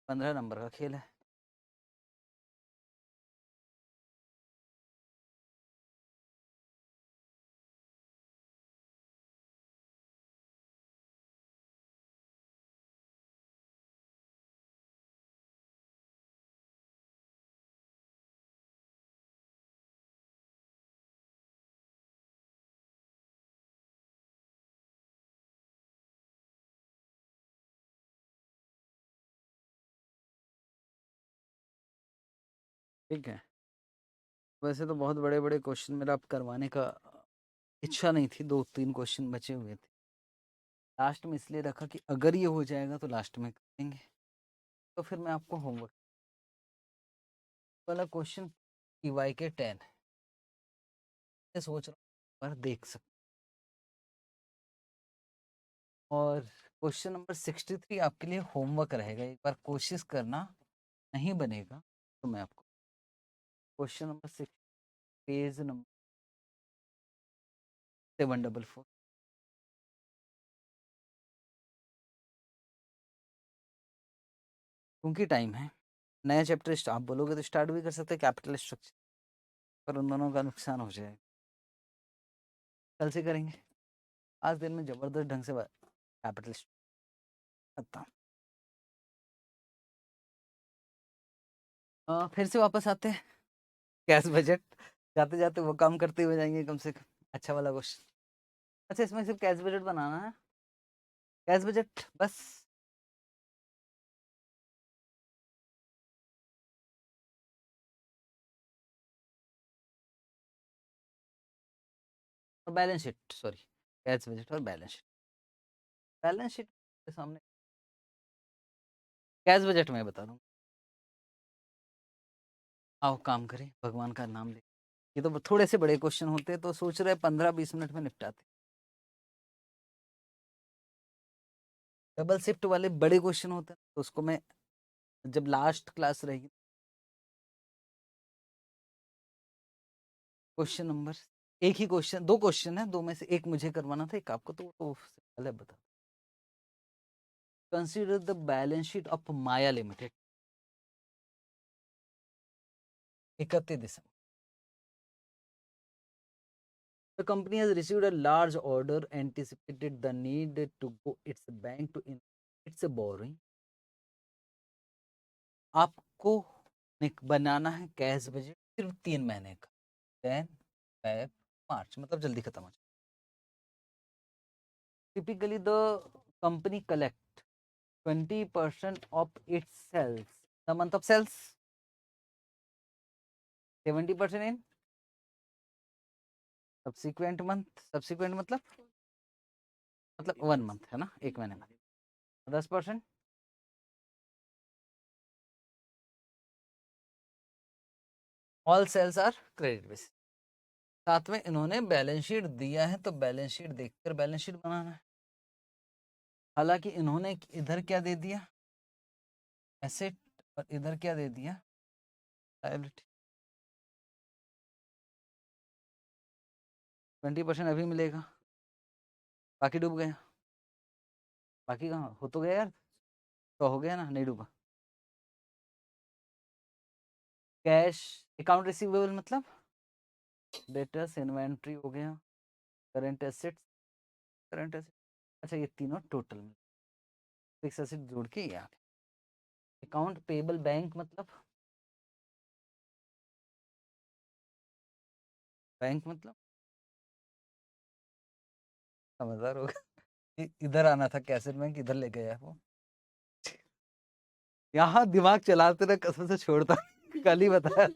15 नंबर का खेल है। ठीक है। वैसे तो बहुत बड़े बड़े क्वेश्चन मेरा अब करवाने का इच्छा नहीं थी, 2-3 क्वेश्चन बचे हुए थे। लास्ट में इसलिए रखा कि अगर ये हो जाएगा तो लास्ट में करेंगे। तो फिर मैं आपको होमवर्क वाला क्वेश्चन टीवाई के 10 है, सोच रहा हूँ पर देख सकते। और क्वेश्चन नंबर 63 आपके लिए होमवर्क रहेगा, एक बार कोशिश करना, नहीं बनेगा तो मैं आपको क्वेश्चन नंबर 6 पेज नंबर 744। क्योंकि टाइम है, नया चैप्टर आप बोलोगे तो स्टार्ट भी कर सकते हैं कैपिटल स्ट्रक्चर, पर उन दोनों का नुकसान हो जाएगा। कल से करेंगे, आज दिन में जबरदस्त ढंग से कैपिटल स्ट्रक्चर। फिर से वापस आते हैं कैश बजट, जाते जाते वो काम करते हुए जाएंगे कम से कम। अच्छा वाला क्वेश्चन। अच्छा, इसमें सिर्फ कैश बजट बनाना है, कैश बजट बस। और balance sheet, sorry, cash budget और बैलेंस शीट। बैलेंस शीट के सामने कैश बजट में बता दूँ। आओ काम करें, भगवान का नाम ले। ये तो थोड़े से बड़े क्वेश्चन होते तो सोच रहे 15-20 मिनट में निपटाते। डबल शिफ्ट वाले बड़े क्वेश्चन होते हैं तो उसको मैं जब लास्ट क्लास रहेगी, क्वेश्चन नंबर, एक ही क्वेश्चन, दो क्वेश्चन है, दो में से एक मुझे करवाना था, एक आपको, तो पहले बता। Consider the balance sheet of Maya limited 31 December. The company has received a large order, anticipated the need to go its bank to increase its borrowing. आपको बनाना है कैश बजट सिर्फ 3 महीने का, जैन, फेब, मार्च, मतलब जल्दी खत्म हो जाए। Typically, the company collect 20% of its sales the month of sales, 70% in subsequent month, subsequent मतलब 1 मंथ है ना, 1 महीने में 10%। All sales are credit base. साथ में इन्होंने बैलेंस शीट दिया है तो बैलेंस शीट देखकर बैलेंस शीट बनाना है। हालांकि इन्होंने इधर क्या दे दिया, एसेट, और इधर क्या दे दिया, लायबिलिटी। 20% अभी मिलेगा, बाकी डूब गया। बाकी कहाँ हो, तो गया यार, तो हो गया ना, नहीं डूबा। कैश, अकाउंट रिसीवेबल मतलब डेटर्स, इन्वेंट्री हो गया, करंट एसेट्स, करंट एसेट, अच्छा ये तीनों टोटल में फिक्स एसेट जोड़ के ये आ गया। अकाउंट पेबल बैंक मतलब समझदार होगा। इधर आना था कैसेट बैंक, इधर ले गया वो। यहाँ दिमाग चलाते रहे, कसम से छोड़ता कल ही बताया।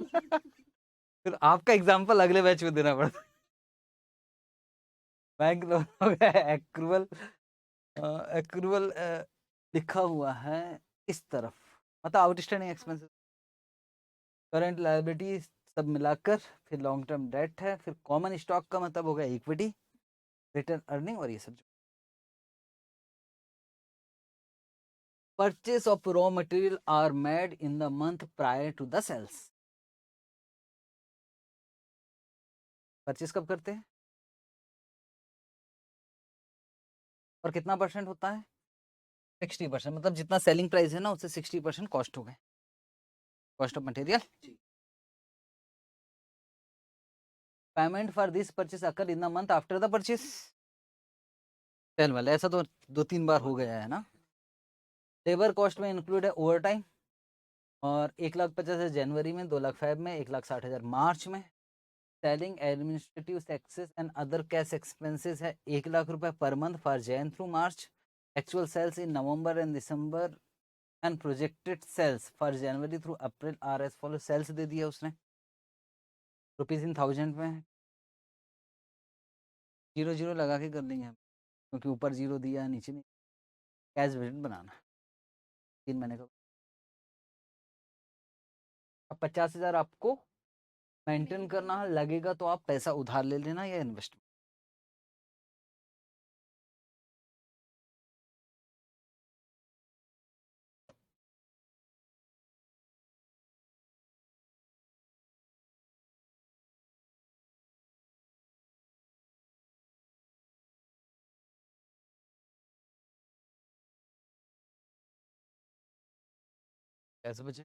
फिर आपका एग्जांपल अगले बैच में देना पड़ता। बैंक लोन हो गया, एक्रूवल, एक्रूवल लिखा हुआ है इस तरफ, मतलब आउटस्टैंडिंग एक्सपेंसेस, करंट लायबिलिटी सब मिलाकर, फिर लॉन्ग टर्म डेट है, फिर कॉमन स्टॉक का मतलब हो गया इक्विटी, रिटर्न अर्निंग, और ये सब। Purchase of raw material are made in the month prior to the sales. Purchase कब करते हैं और कितना परसेंट होता है, 60%, मतलब जितना सेलिंग प्राइस है ना उससे 60% कॉस्ट हो गए, cost of material. Payment for this purchase occur in the month after the purchase. Sale वाले ऐसा तो 2-3 बार हो गया है ना। लेबर कॉस्ट में इंक्लूड है ओवर टाइम, और 1,50,000 जनवरी में, 2,00,000 फेब में, 1,60,000 मार्च में। Selling administrative taxes and other cash expenses है 1,00,000 रुपए per month for Jan through March. Actual sales in November and December and projected sales for January through April are as follow. Sales दे दिया उसने, रुपीज इन थाउजेंड में, 0-0 लगा के कर देंगे हम, क्योंकि ऊपर 0 दिया है, नीचे नहीं। कैश बजट बनाना 3 महीने का। अब 50,000 आपको मेंटेन करना लगेगा तो आप पैसा उधार ले लेना या इन्वेस्टमेंट। कैसे बचे,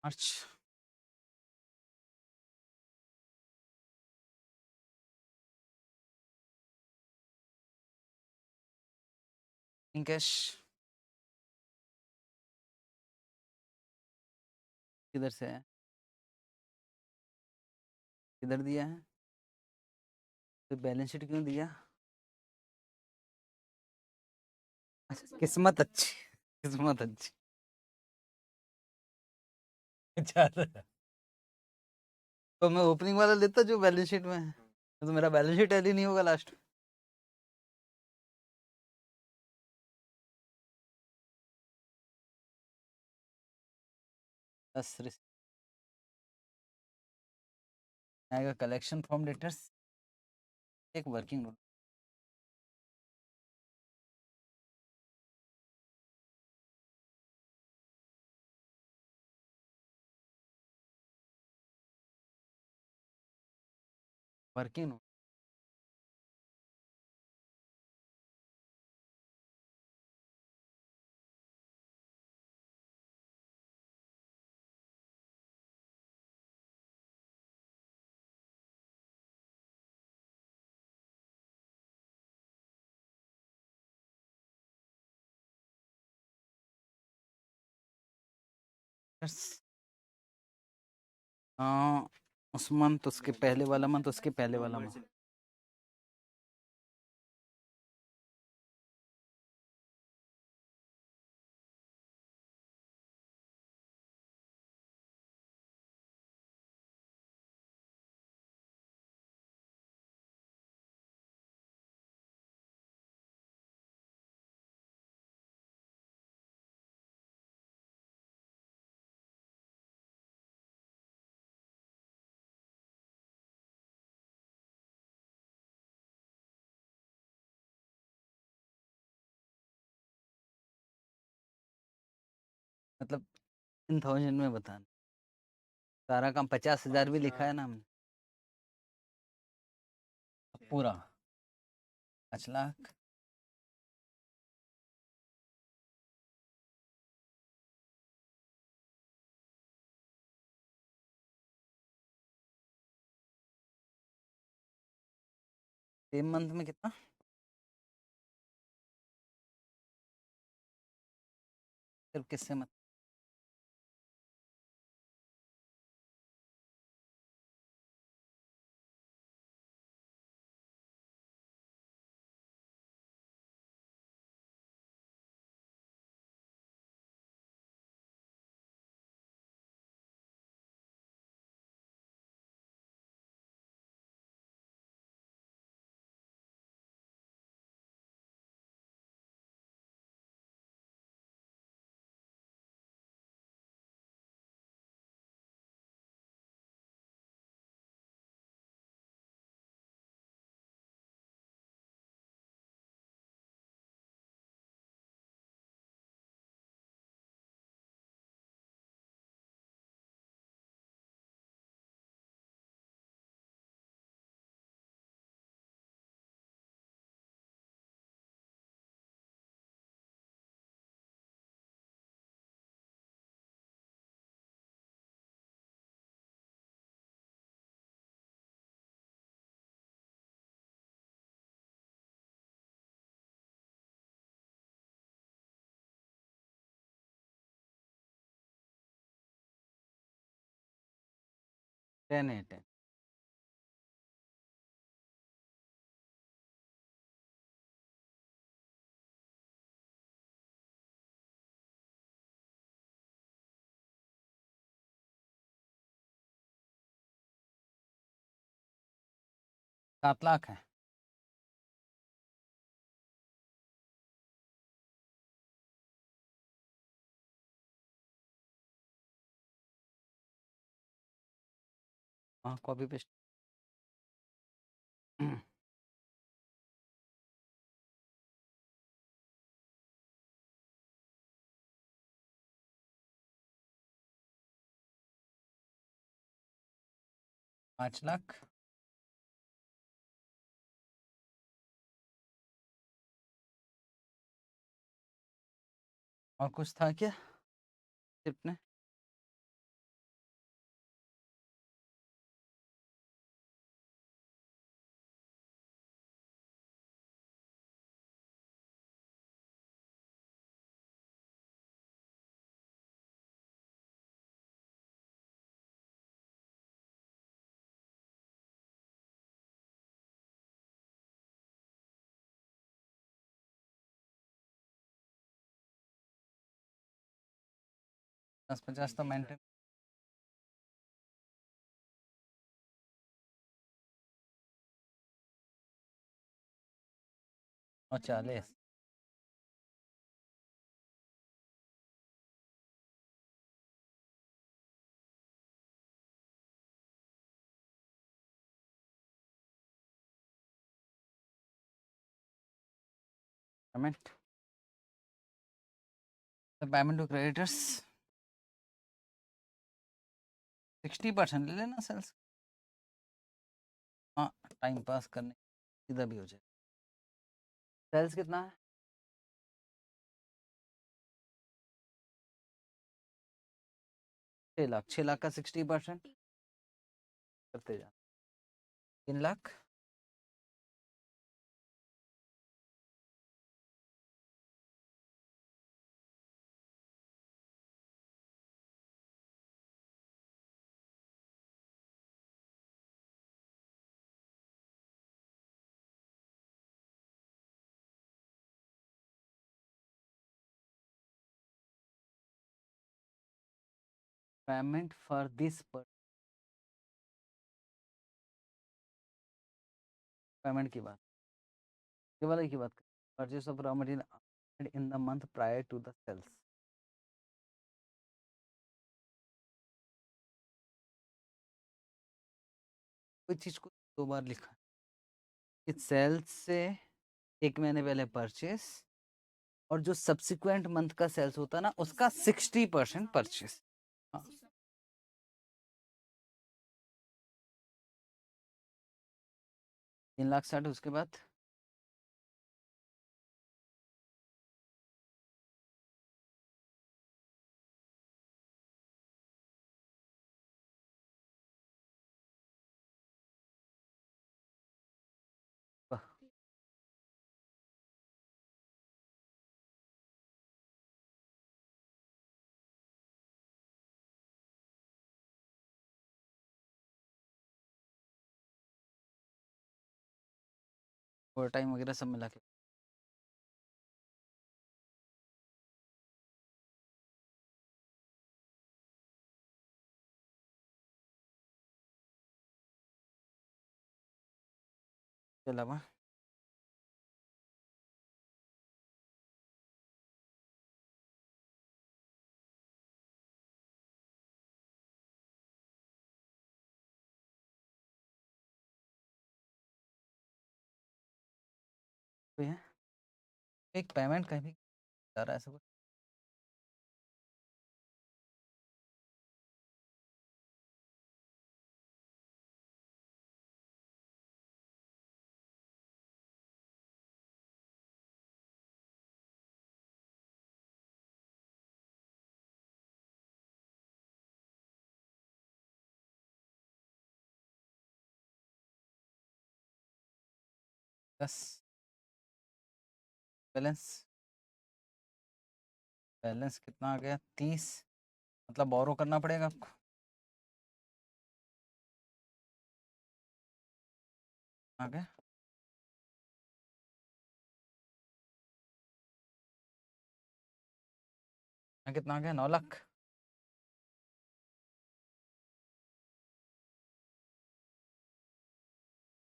मार्च कैश किधर से है, किधर दिया है, तो बैलेंस शीट क्यों दिया? अच्छा, किस्मत अच्छी, किस्मत अच्छी। अच्छा तो मैं ओपनिंग वाला लेता जो बैलेंस शीट में है, तो मेरा बैलेंस शीट टैली नहीं होगा लास्ट में। बस आएगा कलेक्शन फ्रॉम डेटर्स, एक वर्किंग नोट। वर्किंग नोट हाँ, उस मंथ उसके पहले वाला मंथ उसके पहले वाला मंथ। मतलब इन थाउजेंड में बताना, सारा काम 50,000 भी लिखा है ना हमने। पूरा 5 लाख। सेम मंथ में कितना? सिर्फ किससे मत? टेन है 10। 7 लाख है। हाँ, कॉपी पेस्ट। 5 लाख। और कुछ था क्या सिर्फ ने? 50 तो मेंटेन। और 40 पेमेंट, पेमेंट टू क्रेडिटर्स 60% ले लेना सेल्स। हाँ, टाइम पास करने सीधा भी हो जाए। सेल्स कितना है? 6 लाख। 6 लाख का 60% करते जा। 3 लाख। पेमेंट फॉर दिस पेमेंट की बात, ये वाले की बात, purchase of raw material in the month prior to the sales. कोई चीज को 2 बार लिखा, इस सेल्स से 1 महीने पहले परचेस, और जो सब्सिक्वेंट मंथ का सेल्स होता है ना उसका 60% परचेस। हाँ। 3 लाख 60, उसके बाद ओवर टाइम वगैरह सब मिला के के अलावा कोई है? एक पेमेंट कहीं भी जा रहा है ऐसा कुछ? बस बैलेंस, बैलेंस कितना आ गया? 30, मतलब बोरो करना पड़ेगा आपको। आ गया? कितना आ गया? 9 लाख।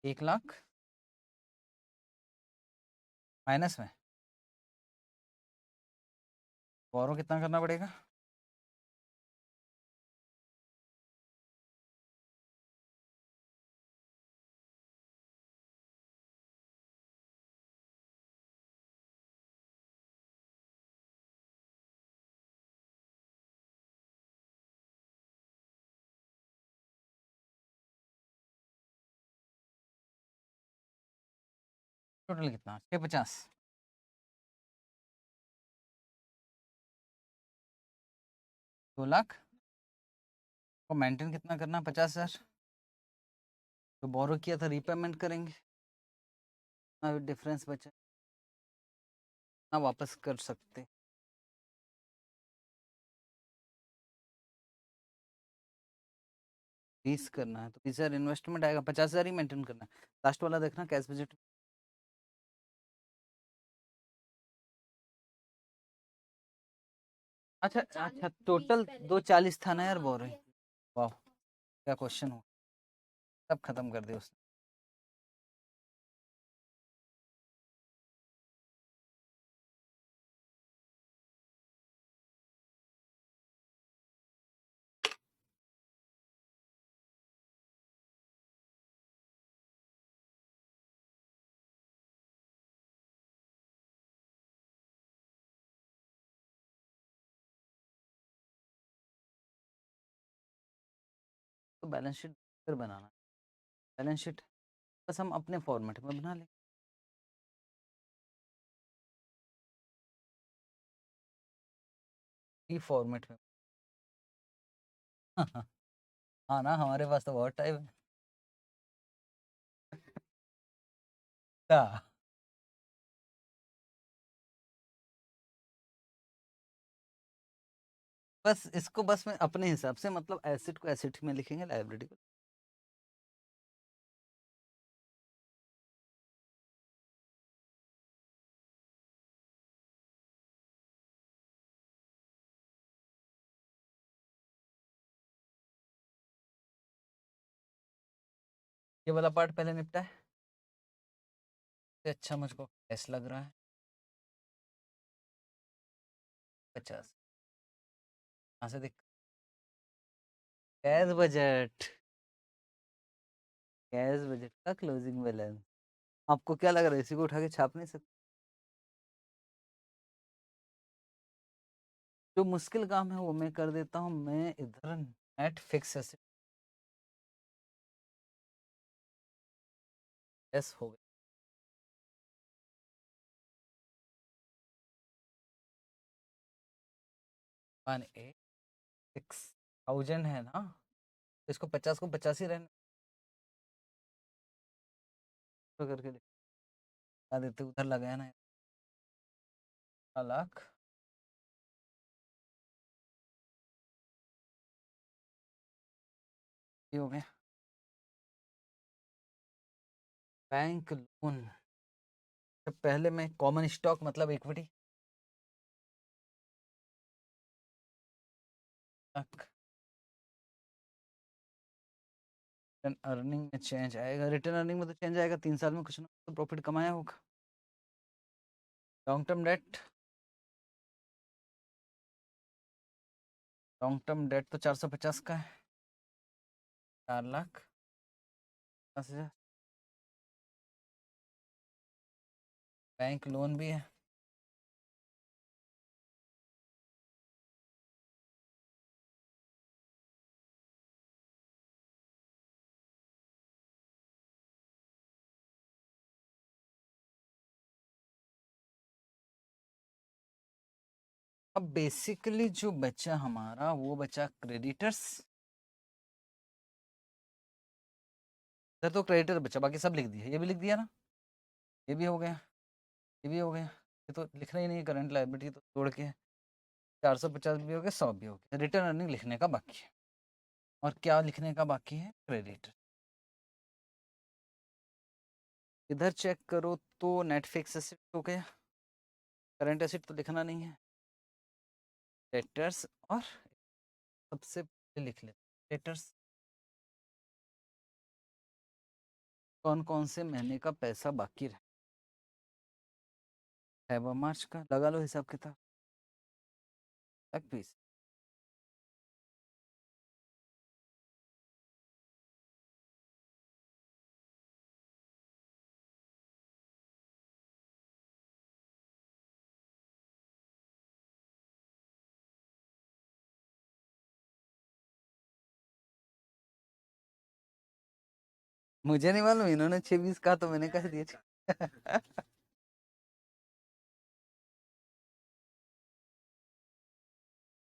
1 लाख माइनस में बोरो कितना करना पड़ेगा? टोटल कितना? 650। 2 लाख को मेंटेन कितना करना? 50,000। तो बोरो किया था, रीपेमेंट करेंगे ना, डिफरेंस बचा ना, वापस कर सकते। 20 करना है तो 20,000 इन्वेस्टमेंट आएगा, 50,000 ही मेंटेन करना है। लास्ट वाला देखना, कैश बजट। अच्छा अच्छा, टोटल 240 था ना यार, बोल रहे। वाह, क्या क्वेश्चन हो, सब खत्म कर दिया उसने। तो बैलेंस शीट फिर बनाना, बैलेंस शीट बस हम अपने फॉर्मेट में बना लें। ई फॉर्मेट में। हाँ ना, हमारे पास तो बहुत टाइम है। क्या? बस इसको बस में अपने हिसाब से, मतलब एसिड को एसिड में लिखेंगे, लाइब्रेरी को। ये वाला पार्ट पहले निपटा है, तो अच्छा मुझको ऐसा लग रहा है। 50 कहाँ से दिख? कैश बजट, कैश बजट का क्लोजिंग बैलेंस। आपको क्या लग रहा है, इसी को उठा के छाप नहीं सकते? जो मुश्किल काम है वो मैं कर देता हूँ। मैं इधर नेट फिक्स एसेट एस हो गया, 186,000 है ना, तो इसको 50 को 50 ही रहने तो करके दिखा देते, उधर लगाया ना 1 लाख। ये हो गया बैंक लोन। पहले मैं कॉमन स्टॉक मतलब इक्विटी तक, रिटर्न अर्निंग में चेंज आएगा, रिटर्न अर्निंग में तो चेंज आएगा, 3 साल में कुछ ना तो प्रॉफिट कमाया होगा। Long term debt, long term debt तो 450 का है, 4,50,000। बैंक लोन भी है, अब बेसिकली जो बचा हमारा वो बचा क्रेडिटर्स। इधर तो क्रेडिटर बचा, बाकी सब लिख दिया, ये भी लिख दिया ना, ये भी हो गया, ये भी हो गया, ये तो लिखना ही नहीं है, करंट लायबिलिटी तो जोड़ के 450 भी हो गया, 100 भी हो गया, रिटर्न अर्निंग लिखने का बाकी है। और क्या लिखने का बाकी है? क्रेडिटर। इधर चेक करो तो नेट फिक्स एसेट हो गया, करंट एसेट तो लिखना नहीं है, डेटर्स, और सबसे पहले लिख लेते डेटर्स, कौन कौन से महीने का पैसा बाकी है वो मार्च का, लगा लो हिसाब किताब, तक पीस। मुझे नहीं मालूम, इन्होंने 26 कहा तो मैंने कह दिया।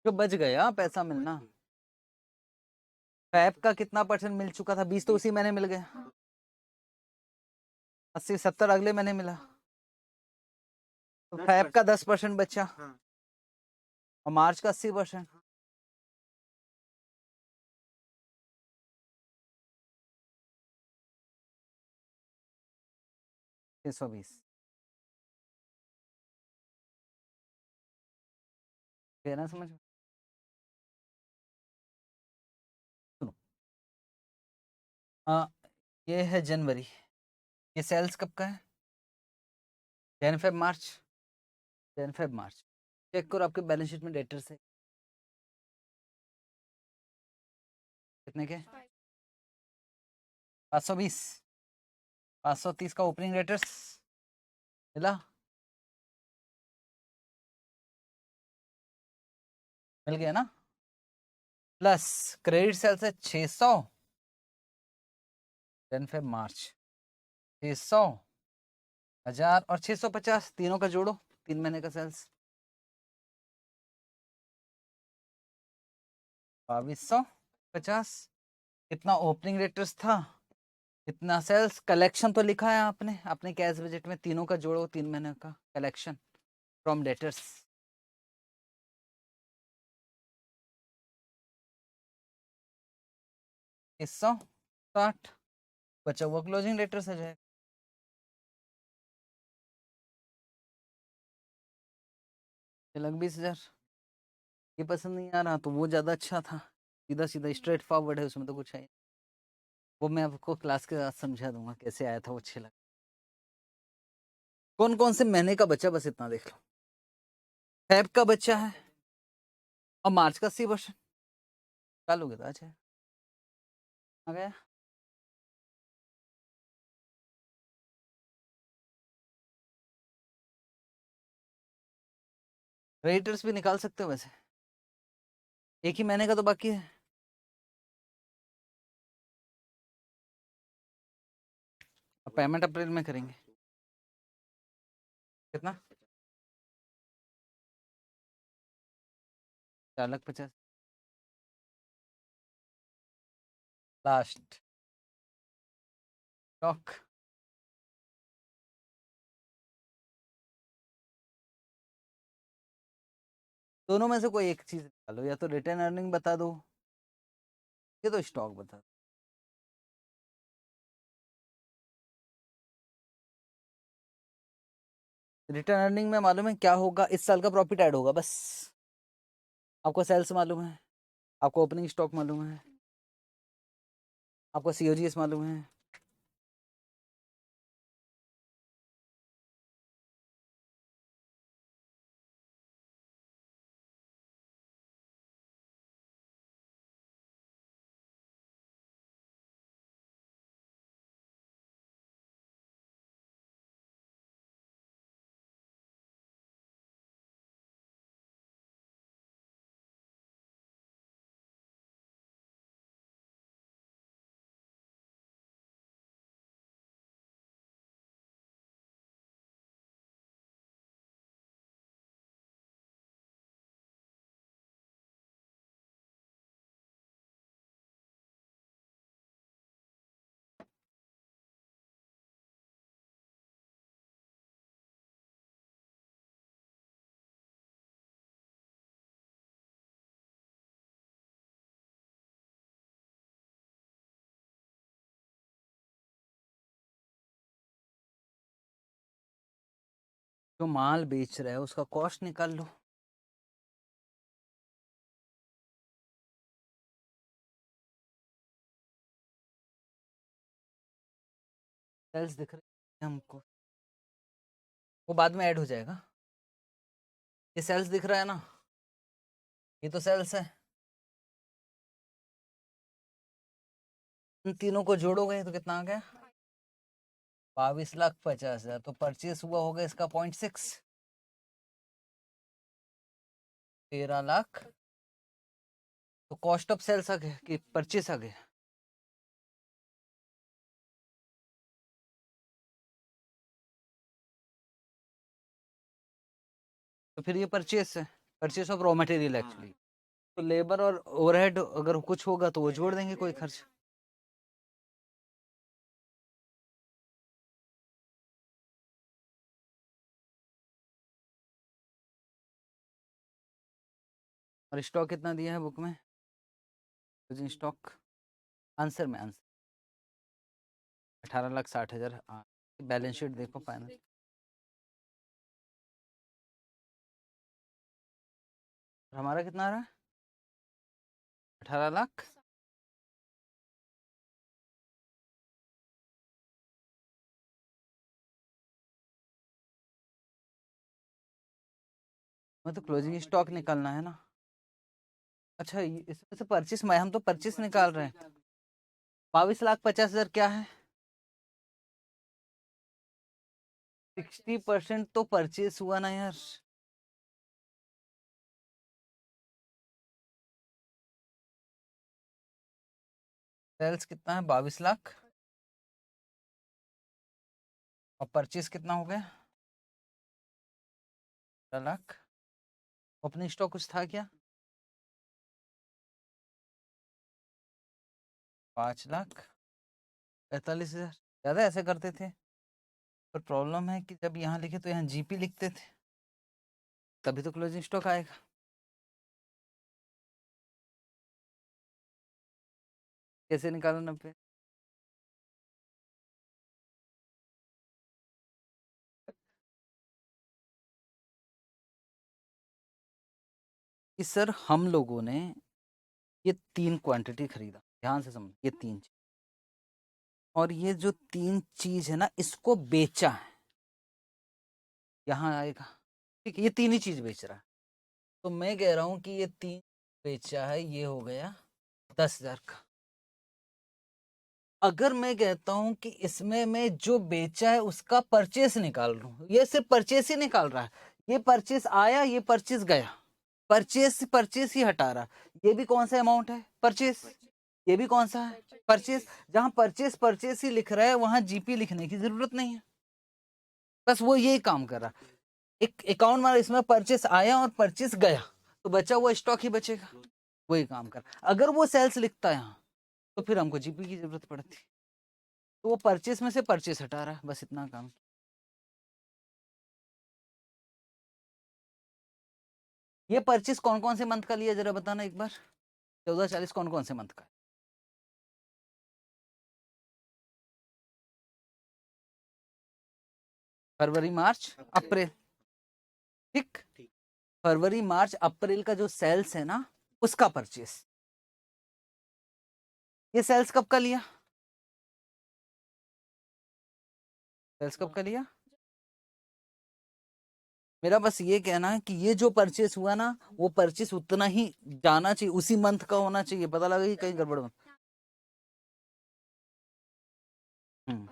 जो बच गया पैसा मिलना, फैब का कितना परसेंट मिल चुका था? 20 तो उसी महीने मिल गया, 80 70 अगले महीने मिला, तो फैब का 10% बचा, और मार्च का 80%, 620। ना समझ में? सुनो, ये है जनवरी, ये सेल्स कब का है? जन फेब मार्च, जन फेब मार्च। चेक करो आपके बैलेंस शीट में डेटर से कितने के? 520, 530 का ओपनिंग डेटर्स मिला, मिल गया ना? प्लस क्रेडिट सेल्स है 600, जन फेब मार्च 600, 1000 और 650, तीनों का जोड़ो, 3 महीने का सेल्स 2250। कितना ओपनिंग डेटर्स था, इतना सेल्स। कलेक्शन तो लिखा है आपने अपने कैश बजट में, तीनों का जोड़ो, 3 महीने का कलेक्शन फ्रॉम डेटर्स। इस 160 बचा हुआ क्लोजिंग डेटर्स आ जाएगा। लग 20,000। ये पसंद नहीं आ रहा तो वो ज़्यादा अच्छा था, सीधा सीधा स्ट्रेट फॉरवर्ड है, उसमें तो कुछ है। वो मैं आपको क्लास के साथ समझा दूंगा कैसे आया था वो 6 लाख। कौन कौन से महीने का बचा, बस इतना देख लो। फेब का बच्चा है और मार्च का 80%। कल हो गया था, अच्छा आ गया। क्रेडिटर्स भी निकाल सकते हो वैसे, एक ही महीने का तो बाकी है। पेमेंट अप्रैल में करेंगे, कितना? 4,50,000 लास्ट स्टॉक। दोनों में से कोई एक चीज निकालो, या तो रिटर्न अर्निंग बता दो, ये तो स्टॉक बता दो। रिटर्न अर्निंग में मालूम है क्या होगा, इस साल का प्रॉफिट ऐड होगा बस। आपको सेल्स मालूम है, आपको ओपनिंग स्टॉक मालूम है, आपको सीओजीएस मालूम है। जो माल बेच रहा है उसका कॉस्ट निकाल लो। सेल्स दिख रहे हैं हमको, वो बाद में ऐड हो जाएगा। ये सेल्स दिख रहा है ना, ये तो सेल्स है। इन तीनों को जोड़ोगे तो कितना आ गया? 22,50,000। तो परचेस हुआ होगा इसका 0.6, 13 लाख। तो कॉस्ट ऑफ सेल्स आ गया कि परचेस आ गया? तो फिर ये परचेस है, purchase of raw material actually. तो लेबर और ओवरहेड अगर कुछ होगा तो वो जोड़ देंगे, कोई खर्च। और स्टॉक कितना दिया है बुक में? स्टॉक आंसर में, आंसर 18,60,000। बैलेंस शीट देखो फाइनल। हमारा कितना आ रहा है? 18 लाख। मैं तो क्लोजिंग स्टॉक निकालना है ना। अच्छा, इसमें से परचेस में हम तो परचेस निकाल रहे हैं। 22,50,000 क्या है? 60% तो परचेस हुआ ना यार। सेल्स कितना है? 22 लाख। और परचेस कितना हो गया? 18 लाख। ओपनिंग स्टॉक कुछ था क्या? 5,45,000। ज्यादा ऐसे करते थे, पर प्रॉब्लम है कि जब यहाँ लिखे तो यहाँ जीपी लिखते थे, तभी तो क्लोजिंग स्टॉक आएगा। कैसे निकाला 90? कि सर हम लोगों ने ये 3 क्वांटिटी खरीदा, ध्यान से समझ, ये 3 चीज, और ये जो 3 चीज है ना, इसको बेचा है, यहाँ आएगा। ठीक है, ये 3 ही चीज बेच रहा है। तो मैं कह रहा हूँ कि ये 3 बेचा है, ये हो गया 10,000 का। अगर मैं कहता हूं कि इसमें मैं जो बेचा है उसका परचेस निकाल रहा हूं, ये सिर्फ परचेस ही निकाल रहा है। ये परचेस आया, ये परचेस गया, परचेस परचेस ही हटा रहा। ये भी कौन सा अमाउंट है? परचेस। ये भी कौन सा है? परचेस। जहां परचेस परचेस ही लिख रहा है, वहां जीपी लिखने की जरूरत नहीं है। बस वो यही काम कर रहा। एक अकाउंट में इसमें परचेस आया और परचेस गया, तो बचा हुआ स्टॉक ही बचेगा। वही काम कर। अगर वो सेल्स लिखता है यहाँ, तो फिर हमको जीपी की जरूरत पड़ती। तो वो परचेस में से परचेस हटा रहा है, बस इतना काम। ये परचेस कौन कौन से मंथ का लिया, जरा बताना एक बार। 1440 कौन कौन से मंथ का? फरवरी, मार्च, अप्रैल। ठीक। फरवरी, मार्च, अप्रैल का जो सेल्स है ना, उसका परचेस। ये सेल्स कब का लिया? सेल्स कब का लिया? मेरा बस ये कहना है कि ये जो परचेस हुआ ना, वो परचेस उतना ही जाना चाहिए, उसी मंथ का होना चाहिए। पता लगा कि कहीं गड़बड़। हम्म।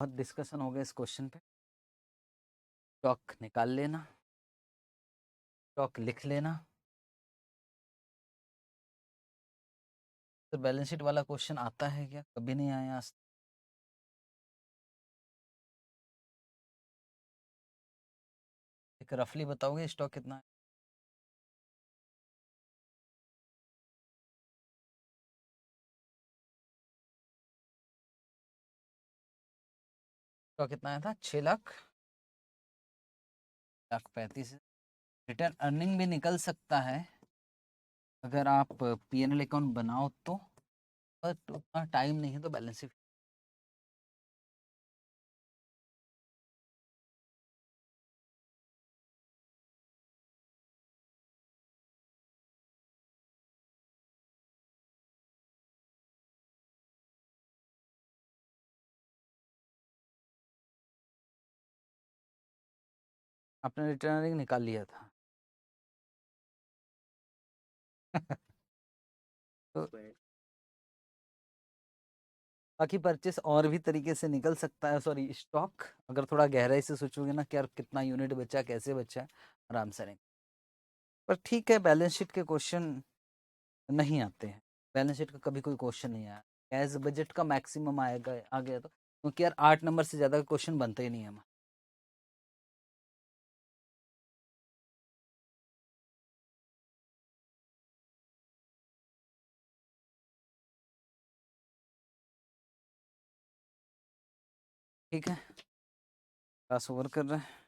बहुत डिस्कशन हो गया इस क्वेश्चन पे। स्टॉक निकाल लेना, स्टॉक लिख लेना। तो बैलेंस शीट वाला क्वेश्चन आता है क्या? कभी नहीं आया आज। एक रफली बताओगे स्टॉक कितना है? स्टॉक कितना आया था? 6,35,000। रिटर्न अर्निंग भी निकल सकता है अगर आप पीएनएल अकाउंट बनाओ तो, बट उतना टाइम नहीं है तो बैलेंस शीट। आपने रिटर्न अर्निंग निकाल लिया था। तो बाकी परचेस और भी तरीके से निकल सकता है, सॉरी स्टॉक, अगर थोड़ा गहराई से सोचोगे ना कि यार कितना यूनिट बचा, कैसे बचा है, आराम से नहीं। पर ठीक है, बैलेंस शीट के क्वेश्चन नहीं आते हैं। बैलेंस शीट का कभी कोई क्वेश्चन नहीं आया। एज बजट का मैक्सिमम आएगा, आ गया तो, क्योंकि यार 8 नंबर से ज़्यादा का क्वेश्चन बनते ही नहीं है हमारे। ठीक है, क्लास ओवर कर रहे हैं।